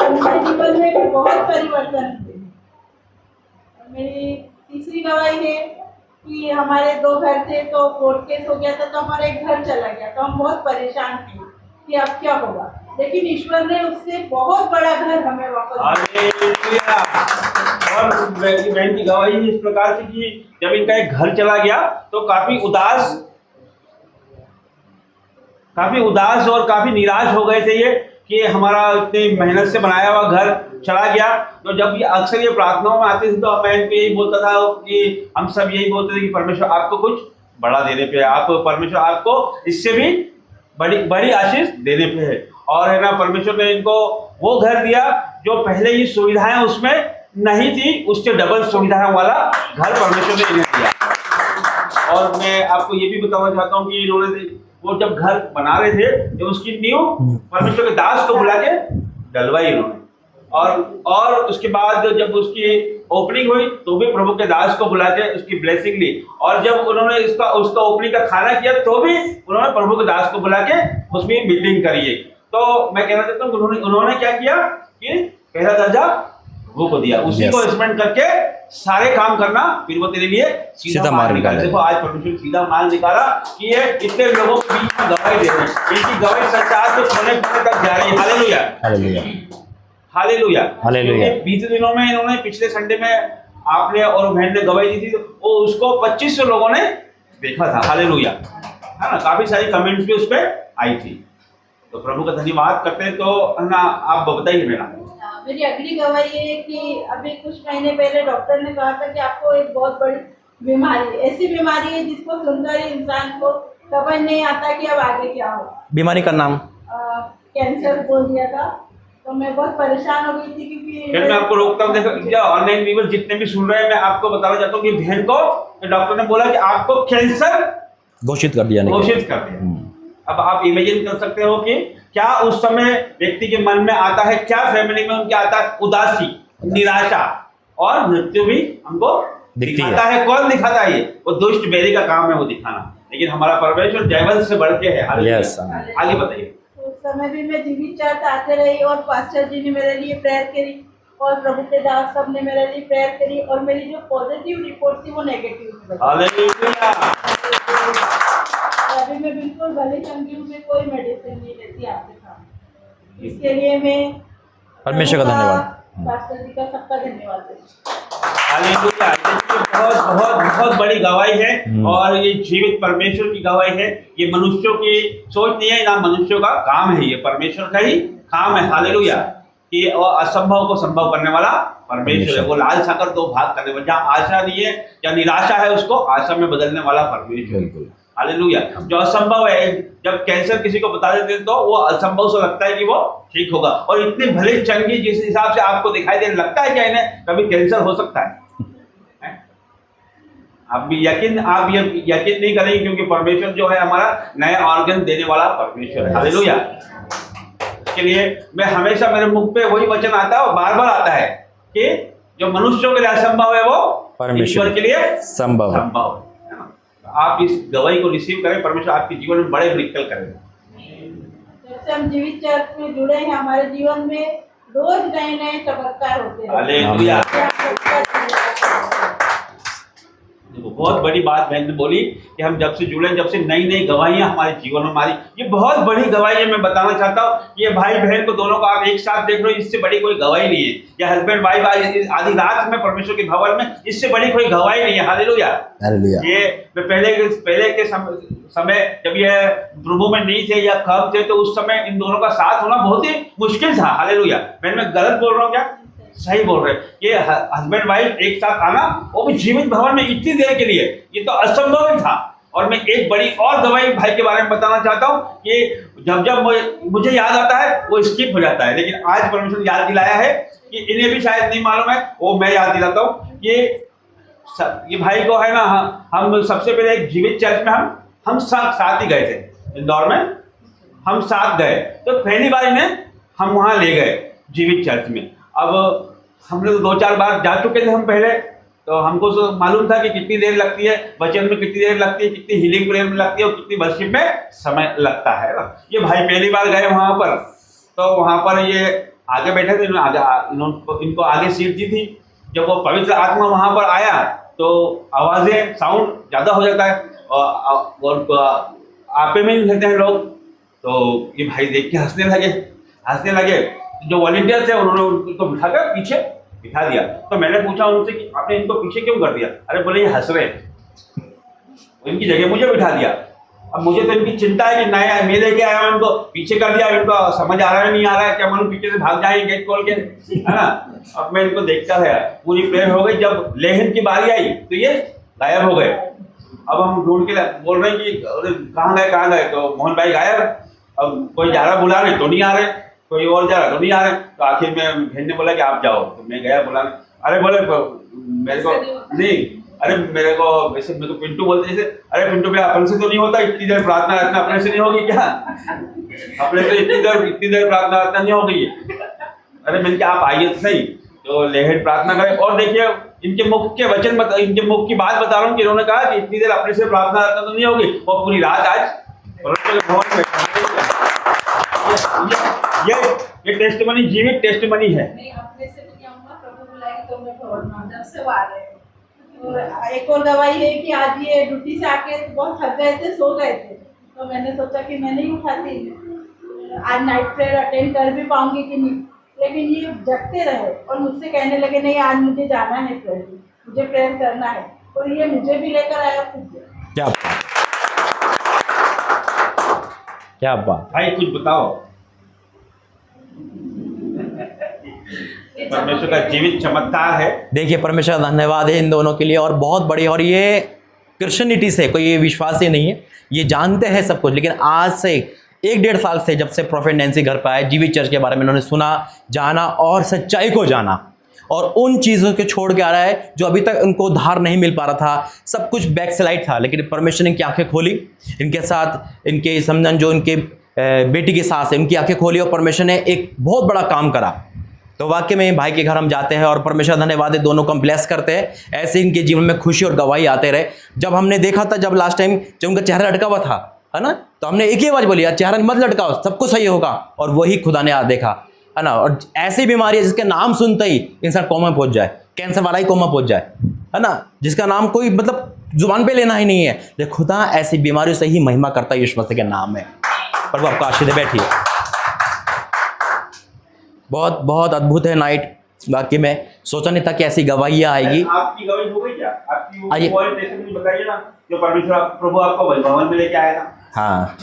[SPEAKER 2] उनके जीवन में भी बहुत परिवर्तन हुए। मेरी तीसरी गवाही है कि हमारे 2 घर थे तो कोर्ट केस हो गया था तो हमारा एक घर चला गया तो हम बहुत परेशान थे कि अब क्या होगा। लेकिन ईश्वर ने उससे बहुत बड़ा घर हमें वापस
[SPEAKER 3] हालेलुया। और बहन की गवाही इस प्रकार से कि जब इनका एक घर चला गया तो काफी उदास काफ़ी उदास और काफ़ी निराश हो गए थे ये कि हमारा इतनी मेहनत से बनाया हुआ घर चला गया। तो जब ये अक्सर ये प्रार्थनाओं में आते थे तो मैं इनको यही बोलता था कि हम सब यही बोलते थे कि परमेश्वर आपको कुछ बड़ा देने पे, आप परमेश्वर आपको इससे भी बड़ी बड़ी आशीष देने पे है। और है ना, परमेश्वर ने इनको वो घर दिया जो पहले ही सुविधाएं उसमें नहीं थी, उससे डबल सुविधाएं वाला घर परमेश्वर ने इन्हें दिया। और मैं आपको ये भी बताना चाहता हूँ कि इन्होंने वो जब घर बना रहे थे, जब उसकी नींव परमेश्वर के दास को बुला के डलवाई उन्होंने, और उसके बाद जब उसकी ओपनिंग हुई तो भी प्रभु के दास को बुला के उसकी ब्लेसिंग ली। और जब उन्होंने उसका ओपनिंग का खाना किया तो भी उन्होंने प्रभु के दास को बुला के उसमें मीटिंग करी है। तो मैं कहना चाहता हूँ उन्होंने क्या किया कि पहला दर्जा प्रभु को दिया, उसी को स्पेंड करके सारे काम करना, फिर वो तेरे लिए सीधा मार्ग निकाला। देखो आज परमेश्वर सीधा मार्ग निकाला कि ये इतने लोगों के बीच में गवाही दे रहे हैं, इनकी गवाही संसार के कोने कोने तक जा रही है। Hallelujah,
[SPEAKER 1] hallelujah,
[SPEAKER 3] hallelujah,
[SPEAKER 1] hallelujah.
[SPEAKER 3] बीते दिनों में इन्होंने, पिछले संडे में आपने और बहन ने गवाही दी थी, वो उसको 2500 लोगों ने देखा था। हालेलुया, है ना, काफी सारी कमेंट्स भी उस पर आई थी। तो प्रभु का धन्यवाद करते हैं। तो ना आप बताइए मेरा।
[SPEAKER 2] मेरी अगली गवाही ये है कि अभी कुछ महीने पहले डॉक्टर ने कहा था कि आपको एक बहुत बड़ी बीमारी, ऐसी बीमारी है जिसको सुनकर ही इंसान को समझ नहीं आता कि अब आगे क्या हो।
[SPEAKER 1] बीमारी का नाम
[SPEAKER 2] कैंसर बोल दिया था। तो मैं बहुत परेशान हो गई थी क्योंकि
[SPEAKER 3] फिर मैं आपको रोकता हूँ। देखो ऑनलाइन व्यूअर्स जितने भी सुन रहे हैं, मैं आपको बताना चाहता हूँ कि बहन को डॉक्टर ने बोला कि आपको कैंसर
[SPEAKER 1] घोषित कर दिया,
[SPEAKER 3] घोषित कर दिया। अब आप इमेजिन कर सकते हो कि क्या उस समय व्यक्ति के मन में आता है, क्या फैमिली में उनके आता है, उदासी, निराशा और मृत्यु भी हमको दिखाता है। कौन दिखाता है? ये वो दुष्ट बेरी का काम है वो दिखाना, लेकिन हमारा परमेश्वर जयवंत से बढ़ के है। आगे बताइए।
[SPEAKER 2] उस समय भी मैं जीवित चर्च आते रही और पास्टर जी ने मेरे लिए प्रेयर करी और प्रभु के दास सब ने मेरे लिए प्रेयर करी और मेरी जो पॉजिटिव रिपोर्ट थी वो नेगेटिव। अभी मैं बिल्कुल भले चंगी हूँ, मैं कोई मेडिसिन नहीं लेती आपके साथ। इसके लिए मैं
[SPEAKER 1] परमेश्वर का धन्यवाद,
[SPEAKER 2] पास्टर जी का सबका धन्यवाद देती हूँ।
[SPEAKER 3] बहुत बहुत बहुत बड़ी गवाही है और ये जीवित परमेश्वर की गवाही है। ये मनुष्यों की सोच नहीं है, ना मनुष्यों का काम है, ये परमेश्वर का ही काम है। हालेलुया, कि असंभव को संभव करने वाला परमेश्वर है। वो लाल सागर दो भाग करने वाला, जहाँ आशा नहीं है, जहाँ निराशा है, उसको आशा में बदलने वाला परमेश्वर। हालेलुया, जो असंभव है, जब कैंसर किसी को बता देते हैं तो वो असंभव से लगता है कि वो ठीक होगा। और इतने भले चंगी जिस हिसाब से आपको दिखाई देने लगता है क्या इन्हें कभी कैंसर हो सकता है? आप ये यकीन नहीं करेंगे, क्योंकि परमेश्वर जो है हमारा नया ऑर्गन देने वाला परमेश्वर है। हालेलुया, इसके लिए मैं हमेशा, मेरे मुख पे वही वचन आता है और बार बार आता है कि जो मनुष्यों के लिए असंभव है वो परमेश्वर के लिए संभव है। आप इस गवाही को रिसीव करें, परमेश्वर आपके जीवन में बड़े मिरेकल करेगा।
[SPEAKER 2] जब से हम जीवित चर्च में जुड़े हैं, हमारे जीवन में रोज नए नए चमत्कार होते हैं।
[SPEAKER 3] हालेलुया, बहुत बड़ी बात बहन ने बोली कि हम जब से जुड़े, जब से नई नई गवाहियां हमारे जीवन में हमारी, ये बहुत बड़ी गवाही है। मैं बताना चाहता हूँ, ये भाई बहन को दोनों को आप एक साथ देख रहे हो, इससे बड़ी कोई गवाही नहीं है। या हस्बैंड वाइफ आधी रात में परमेश्वर के भवन में, इससे बड़ी कोई गवाही नहीं है। हालेलुया, ये पहले के समय जब ये प्रभु में नहीं थे या कम थे, तो उस समय इन दोनों का साथ होना बहुत ही मुश्किल था। हालेलुया, मैं गलत बोल रहा हूँ क्या? सही बोल रहे हैं। ये हस्बैंड वाइफ एक साथ आना, वो भी जीवित भवन में इतनी देर के लिए, ये तो असंभव ही था। और मैं एक बड़ी और गवाही भाई के बारे में बताना चाहता हूँ कि जब मुझे याद आता है वो स्किप हो जाता है, लेकिन आज परमेश्वर ने याद दिलाया है कि इन्हें भी शायद नहीं मालूम है, वो मैं याद दिलाता हूँ। ये भाई को है ना, हम सबसे पहले एक जीवित चर्च में हम साथ ही गए थे, इंदौर में हम साथ गए। तो पहली बार इन्हें हम वहाँ ले गए जीवित चर्च में। अब हम लोग 2-4 बार जा चुके थे हम पहले, तो हमको तो मालूम था कि कितनी देर लगती है वचन में, कितनी देर लगती है, कितनी हीलिंग प्रेयर में लगती है और कितनी वर्शिप में समय लगता है। ये भाई पहली बार गए वहाँ पर, तो वहाँ पर ये आगे बैठे थे, इनको आगे सीट दी थी। जब वो पवित्र आत्मा वहाँ पर आया तो आवाज़ें, साउंड ज़्यादा हो जाता है और आपे में नहीं रहते हैं लोग। तो ये भाई देख के हंसने लगे। जो वॉलंटियर थे उन्होंने उनको बिठाकर पीछे बिठा दिया। तो मैंने पूछा उनसे कि आपने इनको पीछे क्यों कर दिया? अरे बोले ये हंस रहे हैं, इनकी जगह मुझे बिठा दिया। अब मुझे तो इनकी चिंता है कि नया मैं लेके आया हूँ, इनको पीछे कर दिया, इनको समझ आ रहा है नहीं आ रहा है, क्या मालूम पीछे से भाग जाएंगे गेट खोल के, है ना। अब मैं इनको देखता है, पूरी प्रेयर हो गई, जब लेहन की बारी आई तो ये गायब हो गए। अब हम ढूंढ के बोल रहे हैं कि कहाँ गए, तो मोहन भाई गायब। अब कोई जा रहा बुलाने तो नहीं आ रहे, कोई और जा रहा तो नहीं आ रहे, तो आखिर में बहन ने बोला कि आप जाओ, तो मैं गया बुलाने। अरे बोले मेरे को नहीं, अरे मेरे को वैसे मेरे को पिंटू बोलते जैसे, अरे पिंटू भैया अपन से तो नहीं होता, इतनी देर प्रार्थना रखना अपने से नहीं होगी क्या, अपने से इतनी देर प्रार्थना रखना नहीं होगी। अरे मैंने कहा आप आइए तो सही, तो लेहन प्रार्थना करें। और देखिए इनके मुख के वचन इनके मुख की बात बता रहा हूँ कि इन्होंने कहा कि इतनी देर अपने से प्रार्थना रखना तो नहीं होगी, और पूरी रात आज भवन में। ये टेस्टमनी, जीवित टेस्टमनी है।
[SPEAKER 2] नहीं अपने से भी नहीं आऊंगा, प्रभु बुलाएंगे तो मैं भवन में जब से वो आ रहे हैं। और एक और गवाही है कि आज ये ड्यूटी से आके बहुत थक गए थे, सो गए थे, तो मैंने सोचा कि मैं नहीं उठाती, आज नाइट प्रेयर अटेंड कर भी पाऊंगी कि नहीं, लेकिन ये जगते रहे और मुझसे कहने लगे नहीं आज मुझे जाना है प्रेयर, मुझे प्रेयर करना है, और ये मुझे भी लेकर आया खुद।
[SPEAKER 1] क्या बात
[SPEAKER 3] भाई कुछ बताओ। परमेश्वर का जीवित चमत्कार है।
[SPEAKER 1] देखिए परमेश्वर धन्यवाद है इन दोनों के लिए, और बहुत बड़ी, और ये क्रिश्चियनिटी से कोई ये विश्वास ही नहीं है, ये जानते हैं सब कुछ, लेकिन आज से 1-1.5 साल से जब से प्रोफेट नैन्सी घर पर आए, जीवित चर्च के बारे में इन्होंने सुना, जाना और सच्चाई को जाना, और उन चीज़ों को छोड़ के आ रहा है जो अभी तक उनको उद्धार नहीं मिल पा रहा था, सब कुछ बैकस्लाइड था, लेकिन परमेश्वर ने इनकी आंखें खोली, इनके साथ इनके समझन जो इनके बेटी की सास है उनकी आंखें खोली, और परमेश्वर ने एक बहुत बड़ा काम करा। तो वाकई में भाई के घर हम जाते हैं और परमेश्वर धन्यवाद है, दोनों को हम ब्लेस करते हैं, ऐसे इनके जीवन में खुशी और गवाही आते रहे। जब हमने देखा था, जब लास्ट टाइम जब उनका चेहरा लटका हुआ था, है ना, तो हमने एक ही आवाज़ बोली, यार चेहरा मत लटकाओ, सब कुछ सही होगा, और वही खुदा ने आज देखा, है ना। और ऐसी बीमारी है जिसके नाम सुनते ही इंसान कोमा में पहुंच जाए, कैंसर वाला ही कोमा पहुंच जाए, है ना, जिसका नाम कोई मतलब जुबान पे लेना ही नहीं है, लेकिन खुदा ऐसी बीमारियों से ही महिमा करता है यीशु मसीह के नाम में। प्रभु आपका आशीष दे। बैठिए। बहुत बहुत अद्भुत है नाइट, बाकी में सोचा नहीं था कि ऐसी गवाहियाँ आएगी।
[SPEAKER 3] आपकी गवाही हो गई क्या? आपकी
[SPEAKER 1] आइए।
[SPEAKER 3] वो टेस्टमनी बताइए ना, जो परमेश्वर प्रभु आपको भवन में लेके आया था।
[SPEAKER 1] हाँ,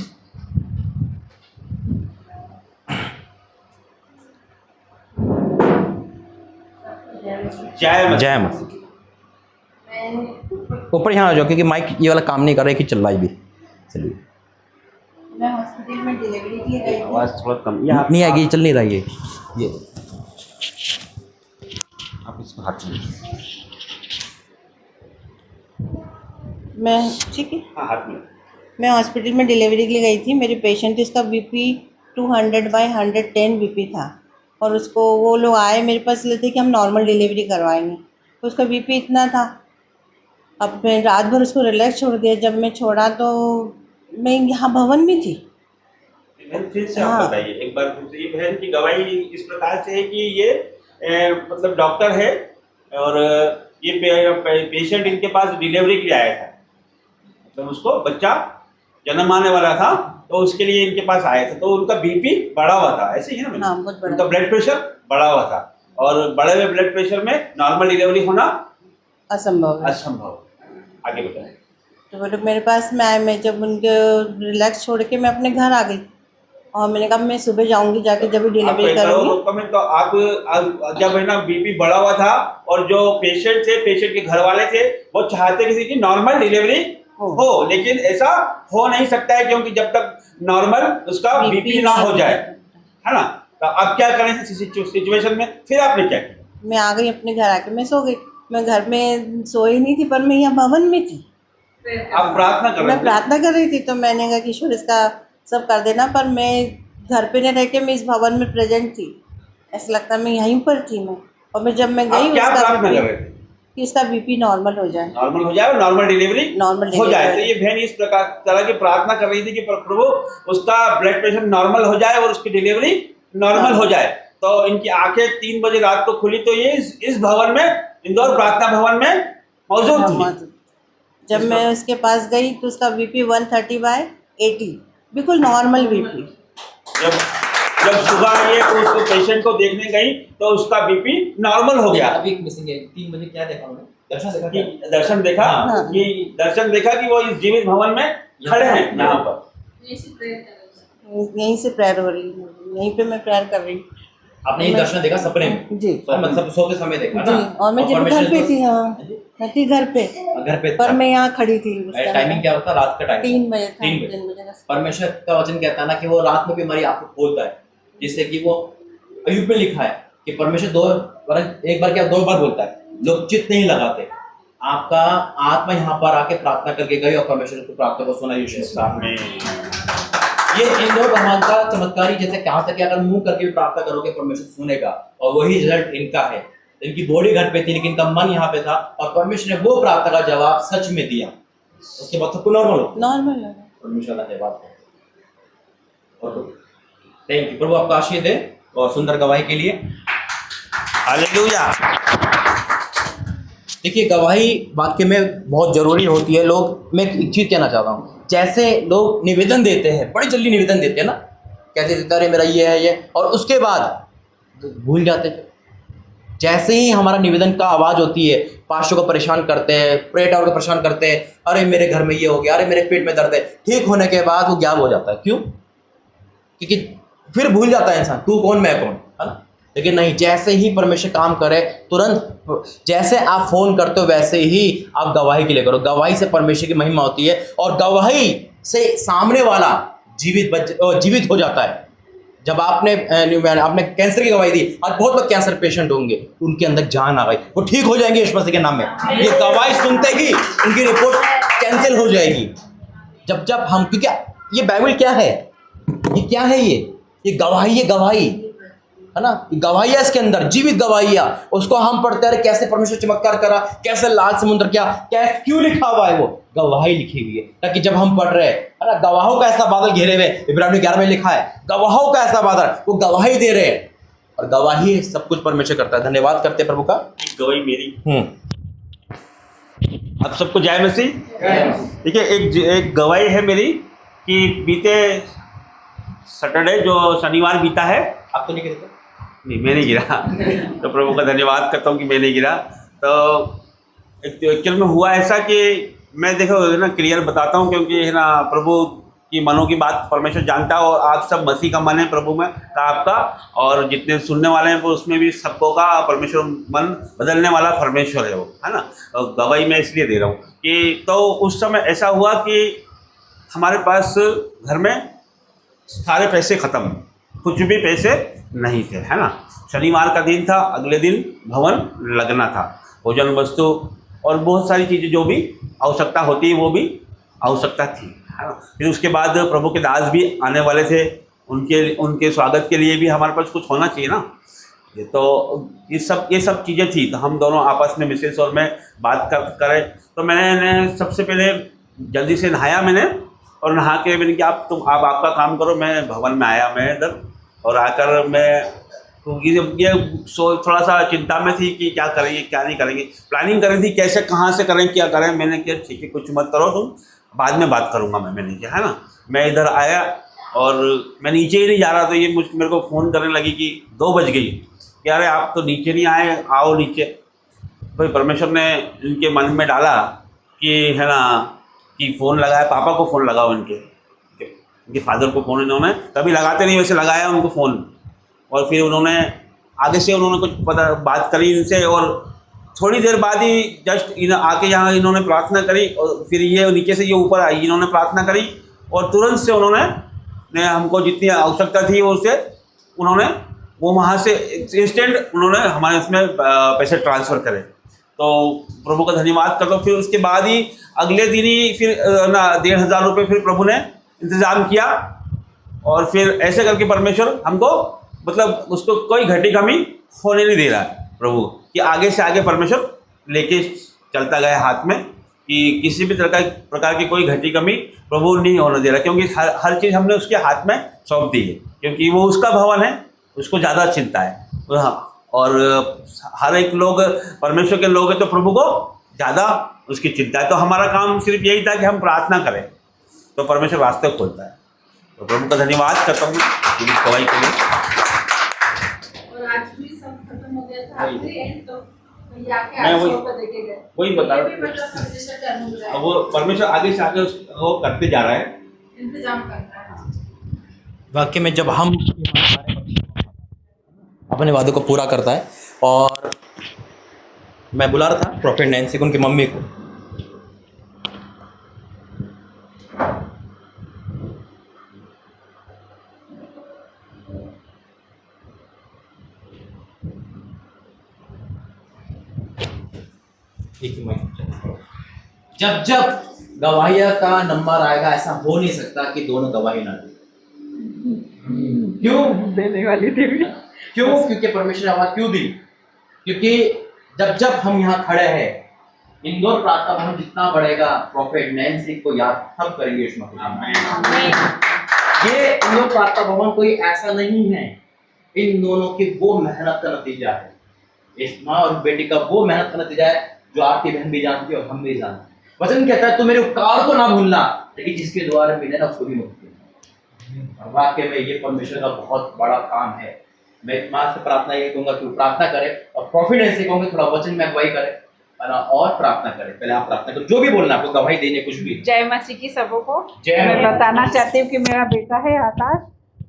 [SPEAKER 1] जय मसीह। ऊपर यहाँ आ जाओ, क्योंकि माइक ये वाला काम नहीं कर रहा है कि चिल्लाई भी। चलिए,
[SPEAKER 2] मैं हॉस्पिटल में डिलीवरी के लिए गई थी।
[SPEAKER 3] आवाज थोड़ा कम
[SPEAKER 1] नहीं आएगी, चल नहीं रहा ये
[SPEAKER 3] आप इसको हाथ में,
[SPEAKER 6] मैं ठीक है।
[SPEAKER 3] हाँ हाथ में।
[SPEAKER 6] मैं हॉस्पिटल में डिलीवरी के लिए गई थी। मेरे पेशेंट, इसका बीपी 200/110 बीपी था, और उसको वो लोग आए मेरे पास लेते कि हम नॉर्मल डिलीवरी करवाएंगे, तो उसका बीपी इतना था। अब मैं रात भर उसको रिलैक्स छोड़ दिया। जब मैं छोड़ा तो मैं यहाँ भवन में थी।
[SPEAKER 3] बहन फिर से आप
[SPEAKER 6] हाँ।
[SPEAKER 3] बताइए एक बार फिर से। ये बहन की गवाही इस प्रकार से है कि ये मतलब डॉक्टर है, और ये पेशेंट इनके पास डिलीवरी के लिए आया था, मतलब उसको बच्चा जन्म आने वाला था, तो उसके लिए इनके पास आया था। तो उनका बीपी बढ़ा हुआ था, ऐसे ही है ना,
[SPEAKER 6] हाँ, बहुत बड़ा।
[SPEAKER 3] उनका ब्लड प्रेशर बढ़ा हुआ था, और बढ़े हुए ब्लड प्रेशर में नॉर्मल डिलीवरी होना
[SPEAKER 6] असंभव है।
[SPEAKER 3] असंभव। आगे बताएं।
[SPEAKER 6] तो बोले मेरे पास में आए। मैं जब उनके रिलैक्स छोड़ के मैं अपने घर आ गई, और मैंने कहा मैं सुबह जाऊंगी, जाके जब भी
[SPEAKER 3] आप
[SPEAKER 6] डिलीवरी करूँगी।
[SPEAKER 3] तो आप जब है ना बीपी बढ़ा हुआ था, और जो पेशेंट थे, पेशेंट के घर वाले थे, वो चाहते किसी की नॉर्मल डिलीवरी हो, लेकिन ऐसा हो नहीं सकता है, क्योंकि जब तक नॉर्मल उसका बीपी ना हो जाए, है ना। तो अब क्या करें सिचुएशन में? फिर आपने क्या किया?
[SPEAKER 6] मैं आ गई अपने घर, आके मैं सो गई। मैं घर में सोई नहीं थी, पर मैं यहाँ भवन में थी।
[SPEAKER 3] आप प्रार्थना कर रहे
[SPEAKER 6] मैं
[SPEAKER 3] थे?
[SPEAKER 6] प्रार्थना कर रही थी, तो मैंने कहा कि ईश्वर इसका सब कर देना, पर मैं घर पे नहीं रह के मैं इस भवन में प्रेजेंट थी। ऐसा लगता मैं यहीं पर थी मैं। और मैं जब मैं गई,
[SPEAKER 3] आप क्या प्रार्थना कर रहे थे?
[SPEAKER 6] कि इसका बीपी नॉर्मल हो जाए,
[SPEAKER 3] नॉर्मल हो जाए और नॉर्मल डिलीवरी हो जाए। तो ये बहन इस प्रकार तरह की प्रार्थना कर रही थी कि प्रभु उसका ब्लड प्रेशर नॉर्मल हो जाए और उसकी डिलीवरी नॉर्मल हो जाए। तो इनकी आंखें 3 बजे रात को खुली, तो ये इस भवन में, इंदौर प्रार्थना भवन में मौजूद थी।
[SPEAKER 6] जब मैं उसके पास गई तो उसका बीपी 130/80, बिल्कुल नॉर्मल बीपी।
[SPEAKER 3] जब जब सुबह ये उस पेशेंट को देखने गई तो उसका बीपी नॉर्मल हो गया।
[SPEAKER 1] अभी एक मिसिंग है 3 बजे क्या देखा उन्होंने? दर्शन देखा
[SPEAKER 3] कि
[SPEAKER 1] क्या?
[SPEAKER 3] दर्शन देखा
[SPEAKER 1] हाँ।
[SPEAKER 3] कि वो इस जीवित भवन में खड़े हैं यहाँ पर।
[SPEAKER 6] यहीं से प्रेयर हो रही है, यहीं पे मैं प्रेयर कर रही हूँ।
[SPEAKER 1] आपने ये दर्शन देखा सपने में?
[SPEAKER 6] जी
[SPEAKER 1] मतलब सोते समय देखा
[SPEAKER 6] जी।
[SPEAKER 1] ना?
[SPEAKER 6] और मैं जब घर पे थी, हाँ मैं थी घर पे,
[SPEAKER 1] घर पे
[SPEAKER 6] पर मैं यहाँ खड़ी थी उस टाइम।
[SPEAKER 1] टाइमिंग क्या होता? रात का टाइम
[SPEAKER 6] 3 बजे था।
[SPEAKER 1] 3 बजे।
[SPEAKER 6] 3 बजे का।
[SPEAKER 1] परमेश्वर का वचन कहता है ना कि वो रात में भी हमारी आंखों खोलता है, जिससे कि वो अय्यूब में लिखा है कि परमेश्वर एक बार क्या 2 बार बोलता है, लोग चित्त नहीं लगाते। आपका आत्मा यहाँ पर आके प्रार्थना करके गई और परमेश्वर की प्रार्थना को सुना यीशु के सामने। ये इन दो भगवान का चमत्कारी जैसे कहा था कि अगर मुंह करके भी प्रार्थना करोगे परमेश्वर सुनेगा, और वही रिजल्ट इनका है। इनकी बॉडी घर पे थी लेकिन इनका मन यहाँ पे था, और परमेश्वर ने वो प्रार्थना का जवाब सच में दिया। उसके बाद सबको नॉर्मल हो,
[SPEAKER 6] नॉर्मल है।
[SPEAKER 1] परमेश्वर का धन्यवाद है। और थैंक यू, प्रभु आपका आशीष दे और सुंदर गवाही के लिए।
[SPEAKER 3] हालेलुया।
[SPEAKER 1] देखिए गवाही वाक्य में बहुत जरूरी होती है। लोग, मैं एक चीज कहना चाहता हूँ, जैसे लोग निवेदन देते हैं, बड़ी जल्दी निवेदन देते हैं ना, कहते देते अरे मेरा ये है ये, और उसके बाद भूल जाते हैं। जैसे ही हमारा निवेदन का आवाज़ होती है, पास्टर को परेशान करते हैं, प्रेयर टावर को परेशान करते हैं, अरे मेरे घर में ये हो गया, अरे मेरे पेट में दर्द है, ठीक होने के बाद वो गायब हो जाता है। क्यों? क्योंकि फिर भूल जाता है इंसान, तू कौन मैं कौन, है ना। लेकिन नहीं, जैसे ही परमेश्वर काम करे तुरंत, जैसे आप फोन करते हो वैसे ही आप गवाही के लिए करो। गवाही से परमेश्वर की महिमा होती है, और गवाही से सामने वाला जीवित हो जाता है। जब आपने कैंसर की गवाही दी, आज बहुत लोग कैंसर पेशेंट होंगे, उनके अंदर जान आ गई, वो ठीक हो जाएंगे यीशु मसीह के नाम में। ये गवाही सुनते ही उनकी रिपोर्ट कैंसिल हो जाएगी। जब हम, क्योंकि ये बाइबल क्या है, ये क्या है, ये गवाही है, गवाही है ना, गवाहिया इसके अंदर जीवित गवाहिया। उसको हम पढ़ते हैं, कैसे परमेश्वर चमत्कार करा, कैसे लाल समुद्र किया, कैसे, क्यों लिखा हुआ है, वो गवाही लिखी हुई है। ताकि जब हम पढ़ रहे हैं, है ना, गवाहों का ऐसा बादल घेरे हुए, इब्रानियों 11 में लिखा है, गवाहों का ऐसा बादल, वो गवाही दे रहे हैं, और गवाही सब कुछ परमेश्वर करता है। धन्यवाद करते हैं प्रभु का।
[SPEAKER 3] गवाही मेरी। अब सबको जय मसीह। देखिए एक गवाही है मेरी कि बीते सैटरडे जो शनिवार बीता है,
[SPEAKER 1] आप तो नहीं कहते?
[SPEAKER 3] नहीं, मैं नहीं गिरा। तो प्रभु का धन्यवाद करता हूँ कि मैं नहीं गिरा। तो एक्चुअल में हुआ ऐसा कि मैं देखो ना क्लियर बताता हूँ, क्योंकि है ना प्रभु की मनों की बात परमेश्वर जानता है, और आप सब मसीह का मन है प्रभु में का आपका, और जितने सुनने वाले हैं वो उसमें भी सबको का परमेश्वर मन बदलने वाला परमेश्वर है वो, है ना। और गवाही मैं इसलिए दे रहा हूँ कि तो उस समय ऐसा हुआ कि हमारे पास घर में सारे पैसे ख़त्म, कुछ भी पैसे नहीं थे, है ना। शनिवार का दिन था, अगले दिन भवन लगना था, भोजन वस्तु और बहुत सारी चीज़ें जो भी आवश्यकता होती है वो भी आवश्यकता थी, है ना। फिर उसके बाद प्रभु के दास भी आने वाले थे, उनके स्वागत के लिए भी हमारे पास कुछ होना चाहिए ना। तो ये सब चीज़ें थी। तो हम दोनों आपस में मिसेस और मैं बात करें, तो मैंने सबसे पहले जल्दी से नहाया मैंने, और नहा के मैंने कि आप आपका काम करो, मैं भवन में आया, मैं इधर, और आकर मैं तो ये थोड़ा सा चिंता में थी कि क्या करेंगे क्या नहीं करेंगे, प्लानिंग करी थी कैसे कहाँ से करें क्या करें। मैंने कहा ठीक है कुछ मत करो तुम, बाद में बात करूँगा मैंने कहा, है ना। मैं इधर आया और मैं नीचे ही नहीं जा रहा, तो ये मेरे को फ़ोन करने लगी कि 2 बज गई कि अरे आप तो नीचे नहीं आए, आओ नीचे। भाई परमेश्वर ने इनके मन में डाला कि है ना कि फ़ोन लगाया, पापा को फ़ोन लगाओ, इनके फादर को फ़ोन इन्होंने कभी लगाते नहीं, वैसे लगाया उनको फ़ोन। और फिर उन्होंने आगे से उन्होंने कुछ बात करी इनसे, और थोड़ी देर बाद ही जस्ट आके यहाँ इन्होंने प्रार्थना करी, और फिर ये नीचे से ये ऊपर आई, इन्होंने प्रार्थना करी, और तुरंत से उन्होंने हमको जितनी आवश्यकता थी उससे उन्होंने वो वहाँ से इंस्टेंट उन्होंने हमारे इसमें पैसे ट्रांसफ़र करे। तो प्रभु का धन्यवाद करता हूँ। फिर उसके बाद ही अगले दिन ही फिर ना 1500 रुपये फिर प्रभु ने इंतज़ाम किया, और फिर ऐसे करके परमेश्वर हमको मतलब उसको कोई घटी कमी होने नहीं दे रहा है प्रभु, कि आगे से आगे परमेश्वर लेके चलता गया हाथ में, कि किसी भी प्रकार की कोई घटी कमी प्रभु नहीं होने दे रहा, क्योंकि हर चीज़ हमने उसके हाथ में सौंप दी है, क्योंकि वो उसका भवन है, उसको ज़्यादा चिंता है। हाँ, और हर एक लोग परमेश्वर के लोग हैं तो प्रभु को ज़्यादा उसकी चिंता है। तो हमारा काम सिर्फ यही था कि हम प्रार्थना करें तो परमेश्वर रास्ते खोलता है। तो प्रभु का धन्यवाद करता हूँ पूरी गवाही के लिए।
[SPEAKER 2] और आज भी सब खत्म हो गया था,
[SPEAKER 3] वही।
[SPEAKER 2] आखिरी एंड तो ये आके
[SPEAKER 3] मैं
[SPEAKER 2] 800 रुपए देके गए।
[SPEAKER 3] वही बता
[SPEAKER 2] ये
[SPEAKER 3] रहा
[SPEAKER 2] भी
[SPEAKER 3] हूँ।
[SPEAKER 2] मतलब परमेश्वर का अनुग्रह है,
[SPEAKER 3] अब वो परमेश्वर आगे से आगे वो करते जा रहा है।
[SPEAKER 2] इंतजाम करता है।
[SPEAKER 1] वाकई में जब हम अपने वादों को पूरा करता है। और मैं बुला रहा था प्रॉफिट नैन्सी को, उनकी मम्मी को। जब जब गवाहिया का नंबर आएगा, ऐसा हो नहीं सकता कि दोनों गवाही ना दें। क्यों
[SPEAKER 7] देने वाली थी भी।
[SPEAKER 1] क्यों? क्योंकि परमेश्वर ने आवाज क्यों दी? क्योंकि जब जब हम यहाँ खड़े हैं, इंदौर प्रार्थना भवन जितना बढ़ेगा, प्रॉफिट नैन्सी को याद सब करेंगे यीशु मसीह। ये इंदौर प्रार्थना भवन कोई ऐसा नहीं है, इन दोनों की वो मेहनत का नतीजा है। इस माँ और बेटी का वो मेहनत का नतीजा है जो आपकी बहन भी जानती है और हम भी जानते हैं। वचन कहता है, तू मेरे उपकार को ना भूलना, लेकिन जिसके द्वारा मिले ना उसको भी मत भूलना। और वाकई में ये परमेश्वर का बहुत बड़ा काम है। मैं माँ से प्रार्थना ये कहूंगा कि प्रार्थना करे, और प्रॉफिट ऐसे कहूंगा थोड़ा वचन में अगुवाई करे और प्रार्थना करे। पहले आप प्रार्थना करो, जो भी बोलना आपको, गवाही देने कुछ भी।
[SPEAKER 7] जय मसीह की सबों को।
[SPEAKER 1] जय
[SPEAKER 7] मैं
[SPEAKER 1] मसीह।
[SPEAKER 7] बताना चाहती हूँ कि मेरा बेटा है आकाश,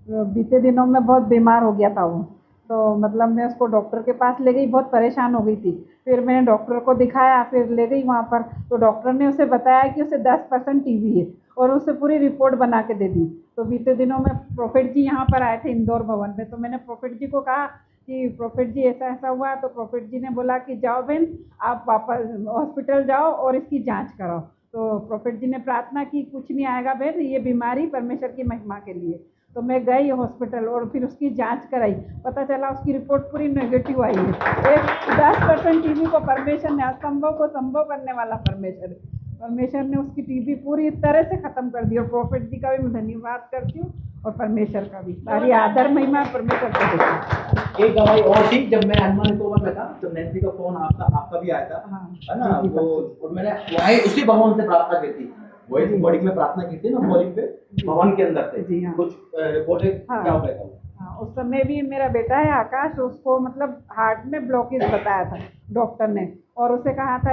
[SPEAKER 7] बीते दिनों में बहुत बीमार हो गया था वो। तो मतलब मैं उसको डॉक्टर के पास ले गई, बहुत परेशान हो गई थी। फिर मैंने डॉक्टर को दिखाया, फिर ले गई वहाँ पर, तो डॉक्टर ने उसे बताया कि उसे 10% टीबी है और उसे पूरी रिपोर्ट बना के दे दी। तो बीते दिनों में प्रॉफिट जी यहाँ पर आए थे इंदौर भवन में, तो मैंने प्रॉफिट जी को कहा कि प्रॉफिट जी ऐसा ऐसा हुआ। तो प्रॉफिट जी ने बोला कि जाओ बहन, आप वापस हॉस्पिटल जाओ और इसकी जांच कराओ। तो प्रॉफिट जी ने प्रार्थना की, कुछ नहीं आएगा बहन, ये बीमारी परमेश्वर की महिमा के लिए। तो मैं गई हॉस्पिटल और फिर उसकी जांच कराई, पता चला उसकी रिपोर्ट पूरी नेगेटिव आई है। एक 10% टीबी को परमेश्वर ने, असंभव को संभव करने वाला परमेश्वर है। परमेश्वर ने उसकी टीबी पूरी तरह से खत्म कर दी। और प्रॉफिट जी का भी मैं धन्यवाद करती हूँ और परमेश्वर का भी। सारी आदर महिमा परमेश्वर को देती हूँ।
[SPEAKER 1] एक गवाही और थी, जब मैं हनुमान तोवर में था तो नैन्सी का फोन आपका भी आया था,
[SPEAKER 7] हाँ,
[SPEAKER 1] है ना? वो और मैंने वहीं उसी भवन से प्रार्थना की थी, वही बॉडी में प्रार्थना की थी ना, बॉडी पे भवन के अंदर थे।
[SPEAKER 7] जी हाँ।
[SPEAKER 1] कुछ रिपोर्ट
[SPEAKER 7] हाँ।
[SPEAKER 1] क्या हो गया था?
[SPEAKER 7] हाँ, उस समय भी मेरा बेटा है आकाश, उसको मतलब हार्ट में ब्लॉकेज बताया था डॉक्टर ने, और उसे कहा था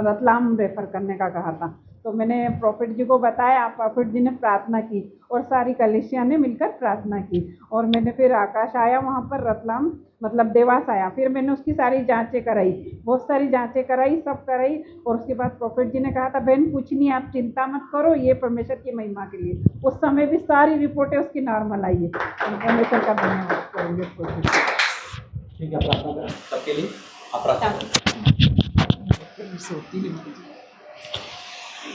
[SPEAKER 7] रतलाम रेफर करने का कहा था। तो मैंने प्रॉफिट जी को बताया, प्रॉफिट जी ने प्रार्थना की और सारी कलीसिया ने मिलकर प्रार्थना की। और मैंने फिर आकाश आया वहाँ पर रतलाम, मतलब देवास आया। फिर मैंने उसकी सारी जांचें कराई, बहुत सारी जांचें कराई, सब कराई। और उसके बाद प्रॉफिट जी ने कहा था, बहन कुछ नहीं, आप चिंता मत करो, ये परमेश्वर की महिमा के लिए। उस समय भी सारी रिपोर्टें उसकी नॉर्मल आई है। परमेश्वर का धन्यवाद करेंगे उसको।
[SPEAKER 1] ठीक है, प्रार्थना करें सबके लिए। आप प्रार्थना करें।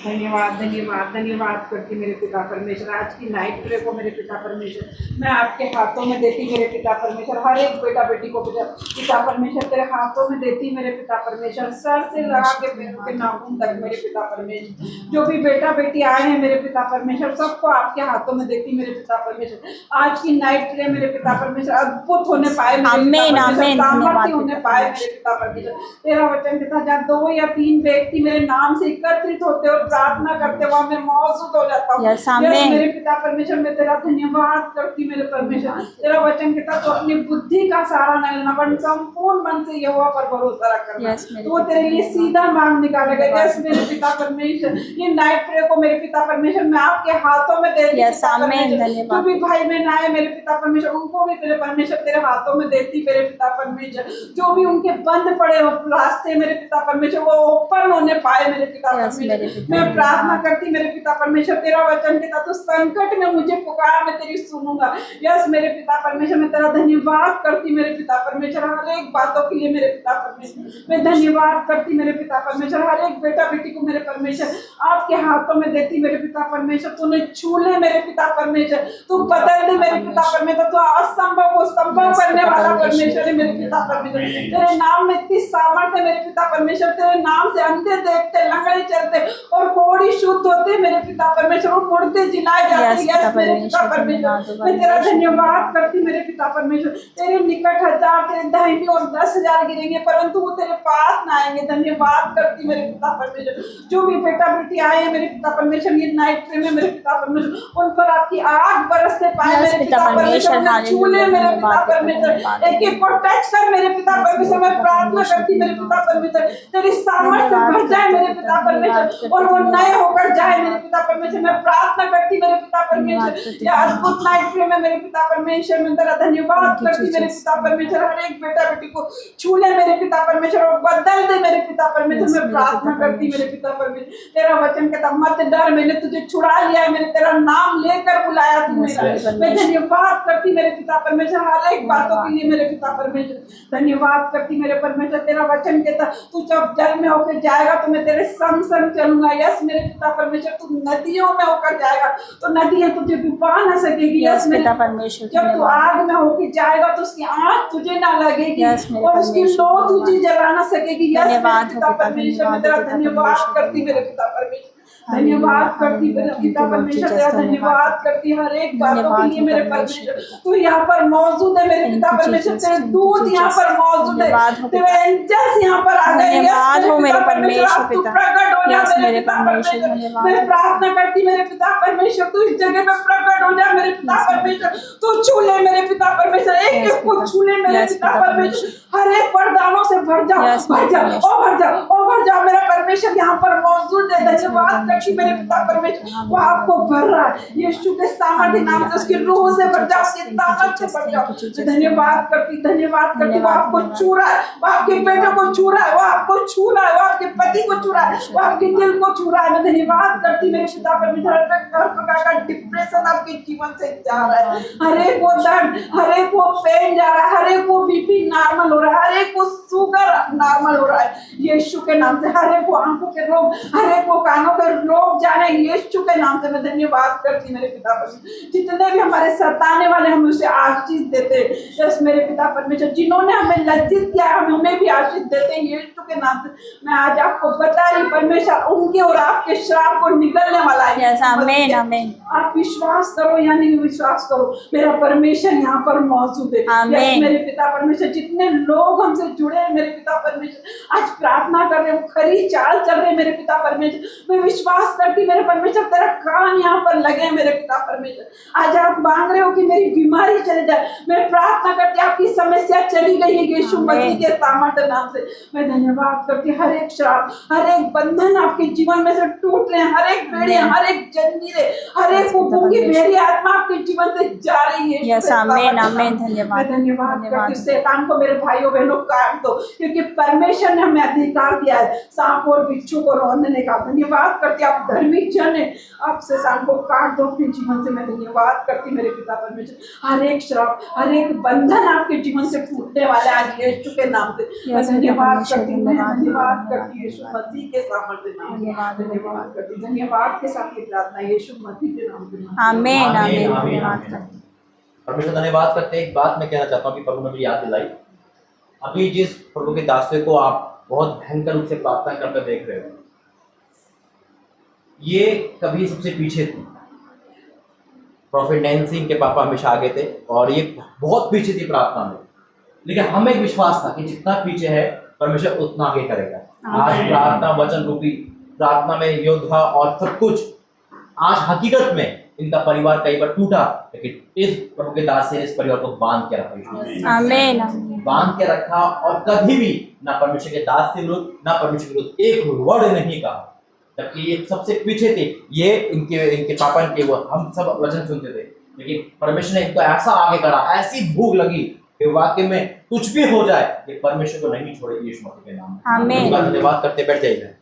[SPEAKER 7] धन्यवाद धन्यवाद धन्यवाद करती मेरे पिता परमेश्वर। आज की नाइट प्रे को मेरे पिता परमेश्वर मैं आपके हाथों में देती मेरे पिता परमेश्वर। हर एक बेटा बेटी को पिता परमेश्वर तेरे हाथों में देती मेरे पिता परमेश्वर। सर से लगा के पैरों के नाखून तक मेरे पिता परमेश्वर, जो भी बेटा बेटी आए हैं मेरे पिता परमेश्वर, सबको आपके हाथों में देती मेरे पिता परमेश्वर। आज की नाइट प्रे मेरे पिता परमेश्वर अद्भुत होने पाए, सामर्थ्य होने पाए मेरे पिता परमेश्वर। तेरा वचन पिता, जहाँ 2 या 3 व्यक्ति मेरे नाम से एकत्रित होते और प्रार्थना करते वहाँ मैं मौजूद हो जाता हूँ। यस मेरे पिता परमेश्वर, मैं तेरा धन्यवाद करती मेरे परमेश्वर। तेरा वचन कहता तो अपनी बुद्धि का सहारा न लेना, पर संपूर्ण मन से यहोवा पर भरोसा रखना। तो वो तेरे लिए सीधा मार्ग निकालेगा। यस मेरे पिता परमेश्वर, ये नाइट प्रे को मेरे पिता परमेश्वर मैं आपके हाथों में दे रही हूँ। जो भी भाई बहन आए मेरे पिता परमेश्वर, उनको भी तेरे परमेश्वर तेरे हाथों में देती मेरे पिता परमेश्वर। जो भी उनके बंद पड़े रास्ते मेरे पिता परमेश्वर, वो ओपन होने पाए मेरे पिता परमेश्वर। मैं प्रार्थना करती मेरे पिता परमेश्वर, तेरा वचन कहता तो संकट में मुझे पुकार, मैं तेरी सुनूंगा। यस मेरे पिता परमेश्वर, मैं तेरा धन्यवाद करती मेरे पिता परमेश्वर। हर एक बातों के लिए मेरे पिता परमेश्वर मैं धन्यवाद करती मेरे पिता परमेश्वर। हर एक बेटा बेटी को मेरे परमेश्वर आपके हाथों में देती मेरे पिता परमेश्वर। तूने छू ले मेरे पिता परमेश्वर, तू बदल दे मेरे पिता परमेश्वर। तू असंभव को संभव करने वाला परमेश्वर है मेरे पिता परमेश्वर। तेरे नाम में इतनी सामर्थ्य है मेरे पिता परमेश्वर। तेरे नाम से अंधे देखते, लंगड़े चलते, और कोड़ी शुद्ध होते मेरे पिता परमेश्वर, और मुर्दे जिलाए जाते।
[SPEAKER 8] Yes,
[SPEAKER 7] यस
[SPEAKER 8] पिता
[SPEAKER 7] मेरे पिता
[SPEAKER 8] परमेश्वर,
[SPEAKER 7] परमेश्वर, मैं तेरा धन्यवाद करती मेरे पिता परमेश्वर। तेरे निकट 1000 तेरे दाहिने और 10,000 गिरेंगे परंतु वो तेरे पास ना आएंगे। धन्यवाद करती मेरे पिता परमेश्वर। जो भी बेटा बेटी आए हैं मेरे पिता परमेश्वर ये नाइट प्रे में मेरे पिता परमेश्वर, उन पर आपकी आग बरसते पाए
[SPEAKER 8] Yes,
[SPEAKER 7] मेरे
[SPEAKER 8] पिता
[SPEAKER 7] पिता परमेश्वर।
[SPEAKER 8] परमेश्वर,
[SPEAKER 7] उन्हें छू ले
[SPEAKER 8] हालेलुया,
[SPEAKER 7] मेरे पिता
[SPEAKER 8] धन्यवाद,
[SPEAKER 7] परमेश्वर,
[SPEAKER 8] धन्यवाद,
[SPEAKER 7] एक एक को टच कर मेरे पिता
[SPEAKER 8] Yes,
[SPEAKER 7] परमेश्वर। मैं
[SPEAKER 8] पिता
[SPEAKER 7] प्रार्थना
[SPEAKER 8] परमेश्वर,
[SPEAKER 7] करती मेरे पिता परमेश्वर, तेरी सामर्थ्य
[SPEAKER 8] धन्यवाद
[SPEAKER 7] बढ़ जाए मेरे
[SPEAKER 8] करते,
[SPEAKER 7] पिता
[SPEAKER 8] धन्यवाद
[SPEAKER 7] परमेश्वर,
[SPEAKER 8] करते,
[SPEAKER 7] और वो नए
[SPEAKER 8] धन्यवाद
[SPEAKER 7] होकर
[SPEAKER 8] करते,
[SPEAKER 7] जाए मेरे
[SPEAKER 8] धन्यवाद
[SPEAKER 7] पिता परमेश्वर। मैं प्रार्थना करती मेरे पिता
[SPEAKER 8] धन्यवाद
[SPEAKER 7] परमेश्वर,
[SPEAKER 8] करते,
[SPEAKER 7] ये अद्भुत नाइट प्रे में मेरे पिता परमेश्वर। मैं तेरा धन्यवाद
[SPEAKER 8] Thank you,
[SPEAKER 7] करती मेरे
[SPEAKER 8] Jesus.
[SPEAKER 7] पिता परमेश्वर। हर एक बेटा बेटी को छू ले मेरे पिता परमेश्वर और बदल दे मेरे पिता परमेश्वर।
[SPEAKER 8] Yes,
[SPEAKER 7] मैं
[SPEAKER 8] मेरे
[SPEAKER 7] प्रार्थना
[SPEAKER 8] पिता
[SPEAKER 7] करती मेरे
[SPEAKER 8] परमेश्वर।
[SPEAKER 7] पिता परमेश्वर, तेरा वचन कहता मत डर, मैंने तुझे छुड़ा लिया है, मैंने तेरा नाम लेकर बुलाया तू
[SPEAKER 8] Yes,
[SPEAKER 7] मेरा।
[SPEAKER 8] मेरे
[SPEAKER 7] मैं
[SPEAKER 8] परमेश्वर।
[SPEAKER 7] धन्यवाद करती मेरे पिता परमेश्वर हर एक बातों के लिए मेरे पिता परमेश्वर। धन्यवाद करती मेरे परमेश्वर, तेरा वचन कहता तू जब जल में होकर जाएगा तो मैं तेरे संग संग चलूंगा। यस मेरे पिता परमेश्वर, तू नदियों में होकर जाएगा तो नदियां तुझे डुबा ना सकेगी।
[SPEAKER 8] Yes,
[SPEAKER 7] यस मेरे
[SPEAKER 8] पिता परमेश्वर,
[SPEAKER 7] जब तू
[SPEAKER 8] धन्यवाद।
[SPEAKER 7] आग में होकर जाएगा तो उसकी आँच तुझे ना लगेगी
[SPEAKER 8] Yes, मेरे
[SPEAKER 7] और उसकी
[SPEAKER 8] परमेश्वर,
[SPEAKER 7] लो
[SPEAKER 8] धन्यवाद।
[SPEAKER 7] तुझे जला ना सकेगी। यस
[SPEAKER 8] धन्यवाद
[SPEAKER 7] मेरे
[SPEAKER 8] हो
[SPEAKER 7] पिता
[SPEAKER 8] पिता,
[SPEAKER 7] परमेश्वर, मैं
[SPEAKER 8] धन्यवाद
[SPEAKER 7] तेरा
[SPEAKER 8] हो पिता
[SPEAKER 7] धन्यवाद
[SPEAKER 8] परमेश्वर,
[SPEAKER 7] करती मेरे
[SPEAKER 8] धन्यवाद।
[SPEAKER 7] पिता परमेश्वर।
[SPEAKER 8] हालेलुया,
[SPEAKER 7] धन्यवाद करती मेरे
[SPEAKER 8] हालेलुया,
[SPEAKER 7] पिता
[SPEAKER 8] thank you, Lord
[SPEAKER 7] परमेश्वर,
[SPEAKER 8] Jesus,
[SPEAKER 7] तेरा
[SPEAKER 8] धन्यवाद
[SPEAKER 7] धन्यवाद
[SPEAKER 8] करते।
[SPEAKER 7] करती हर एक बातों के
[SPEAKER 8] धन्यवाद
[SPEAKER 7] लिए
[SPEAKER 8] हो
[SPEAKER 7] मेरे
[SPEAKER 8] परमेश्वर
[SPEAKER 7] परमेश्वर।
[SPEAKER 8] पिता।
[SPEAKER 7] तू यहाँ पर मौजूद है मेरे
[SPEAKER 8] Thank
[SPEAKER 7] पिता
[SPEAKER 8] you,
[SPEAKER 7] परमेश्वर,
[SPEAKER 8] Jesus,
[SPEAKER 7] तेरे
[SPEAKER 8] thank you,
[SPEAKER 7] दूत यहाँ
[SPEAKER 8] Jesus,
[SPEAKER 7] पर मौजूद है,
[SPEAKER 8] धन्यवाद हो
[SPEAKER 7] तेरे
[SPEAKER 8] पिता।
[SPEAKER 7] एंजल्स यहाँ पर आ गए। यस
[SPEAKER 8] धन्यवाद हो
[SPEAKER 7] मेरे
[SPEAKER 8] मेरे
[SPEAKER 7] पिता परमेश्वर,
[SPEAKER 8] परमेश्वर
[SPEAKER 7] अब तू
[SPEAKER 8] पिता।
[SPEAKER 7] प्रकट हो जा
[SPEAKER 8] यस
[SPEAKER 7] मेरे
[SPEAKER 8] मेरे
[SPEAKER 7] पिता
[SPEAKER 8] परमेश्वर,
[SPEAKER 7] परमेश्वर।
[SPEAKER 8] धन्यवाद
[SPEAKER 7] मैं
[SPEAKER 8] हो पिता।
[SPEAKER 7] प्रार्थना करती मेरे पिता परमेश्वर, तू इस जगह पे प्रकट हो जा मेरे पिता
[SPEAKER 8] Yes, मेरे
[SPEAKER 7] परमेश्वर। तू छू ले मेरे पिता परमेश्वर, एक
[SPEAKER 8] Yes,
[SPEAKER 7] एक को
[SPEAKER 8] पिता।
[SPEAKER 7] छू ले मेरे
[SPEAKER 8] Yes,
[SPEAKER 7] पिता
[SPEAKER 8] पिता
[SPEAKER 7] परमेश्वर। हर एक वरदानों से भर जाओ,
[SPEAKER 8] Yes,
[SPEAKER 7] भर
[SPEAKER 8] मेरे
[SPEAKER 7] जाओ,
[SPEAKER 8] परमेश्वर।
[SPEAKER 7] ओ भर जाओ, ओ भर जाओ। मेरा परमेश्वर यहाँ पर मौजूद है।
[SPEAKER 8] Yes, मेरे
[SPEAKER 7] धन्यवाद करती
[SPEAKER 8] परमेश्वर,
[SPEAKER 7] मेरे पिता
[SPEAKER 8] धन्यवाद
[SPEAKER 7] परमेश्वर,
[SPEAKER 8] करते हैं।
[SPEAKER 7] वो आपको भर रहा है यीशु के सामर्थ्य नाम से, उसकी रूह से भर जाओ, उसकी ताकत से भर जाओ। मैं धन्यवाद करती वो आपको छू रहा है, वो आपके बेटे को छू रहा है, वो आपको छू रहा है, वो आपके पति को छू रहा है, वो आपके दिल को छू रहा है। मैं धन्यवाद करती मेरे पिता परमेश्वर, हर प्रकार का डिप्रेशन आपके जीवन से जा रहा है, हर एक वो दर्द, हर एक वो पेन जा रहा है, हर एक वो बीपी नॉर्मल हो रहा है, हर एक वो शुगर नॉर्मल हो रहा है यीशु के नाम से। हर एक वो आंखों के रोग, हर एक वो कानों के रोग जाने यीशु के नाम से। मैं धन्यवाद करती मेरे पिता परमेश्वर, जितने भी हमारे सताने वाले हम उसे आशीष देते हैं। यस मेरे पिता परमेश्वर, जिन्होंने हमें लज्जित किया हमें भी आशीष देते हैं यीशु के नाम से। मैं आज आपको बता रही परमेश्वर उनके और आपके श्राप को निकलने वाला है।
[SPEAKER 8] Yes, आमीन, आमीन।
[SPEAKER 7] आप विश्वास करो या नहीं विश्वास करो, मेरा परमेश्वर यहाँ पर मौजूद है।
[SPEAKER 8] आमीन।
[SPEAKER 7] यस मेरे पिता परमेश्वर, जितने लोग हमसे जुड़े हैं मेरे पिता परमेश्वर, आज प्रार्थना कर रहे हैं, वो खरी चाल चल रहे हैं मेरे पिता परमेश्वर। मैं विश्वास करती मेरे परमेश्वर, तेरा कान यहाँ पर लगे हैं मेरे पिता परमेश्वर। आज आप मांग रहे हो कि मेरी बीमारी चली जाए, मैं प्रार्थना करती आपकी समस्या चली गई है यीशु मसीह के सामर्थ्य नाम से। मैं धन्यवाद करती हर एक श्राप, हर एक बंधन आपके जीवन में से टूट रहे हैं, हर एक बेड़े, हर एक जंजीरें, हर एक गूंगी मेरी आत्मा आपके जीवन से जा रही है।
[SPEAKER 8] यस आमीन, आमीन। धन्यवाद,
[SPEAKER 7] मैं धन्यवाद
[SPEAKER 8] धन्यवाद।
[SPEAKER 7] करती शैतान को मेरे भाइयों बहनों काट दो, क्योंकि परमेश्वर ने हमें अधिकार दिया है सांप और बिच्छू को रोकने का। धन्यवाद करती आप धार्मिक जन है, आप शैतान को काट दो अपने जीवन से। मैं धन्यवाद करती मेरे पिता परमेश्वर, हर एक श्राप, हर एक बंधन आपके जीवन से टूटने वाला है आज यीशु के नाम से। मैं धन्यवाद करती हूँ, धन्यवाद करती हूँ यीशु मसीह के सामर्थ्य नाम से। धन्यवाद करती, धन्यवाद के साथ ये प्रार्थना यीशु मसीह के नाम से।
[SPEAKER 8] आमीन, आमीन।
[SPEAKER 1] आमीन,
[SPEAKER 8] धन्यवाद
[SPEAKER 1] आमीन।
[SPEAKER 8] करते हैं।
[SPEAKER 1] परमेश्वर धन्यवाद करते हैं। एक बात मैं कहना चाहता हूँ कि प्रभु ने मुझे याद दिलाई, अभी जिस प्रभु के दासों को आप बहुत भयंकर रूप से प्रार्थना करते देख रहे हो, ये कभी सबसे पीछे थी। प्रॉफिट नैन्सी के पापा हमेशा आगे थे और ये बहुत पीछे थी प्रार्थना में, लेकिन हमें एक विश्वास था कि जितना पीछे है परमेश्वर उतना आगे करेगा। आज प्रार्थना वचन रूपी प्रार्थना में योद्धा और सब कुछ, आज हकीकत में इनका परिवार कई बार टूटा, लेकिन इस प्रभु के दास ने इस परिवार को बांध के रखा,
[SPEAKER 8] आमीन,
[SPEAKER 1] बांध के रखा और कभी भी ना परमेश्वर के दास से विरुद्ध ना परमेश्वर के विरुद्ध एक वर्ड नहीं कहा। जबकि ये सबसे पीछे थे, ये इनके पापा के वो हम सब वचन सुनते थे, लेकिन परमेश्वर ने इनको ऐसा आगे करा, ऐसी भूख लगी कि वाकई में कुछ भी हो जाए ये परमेश्वर को नहीं छोड़े यीशु मसीह के नाम में।
[SPEAKER 8] आमीन।
[SPEAKER 1] धन्यवाद करते बैठ जाइए।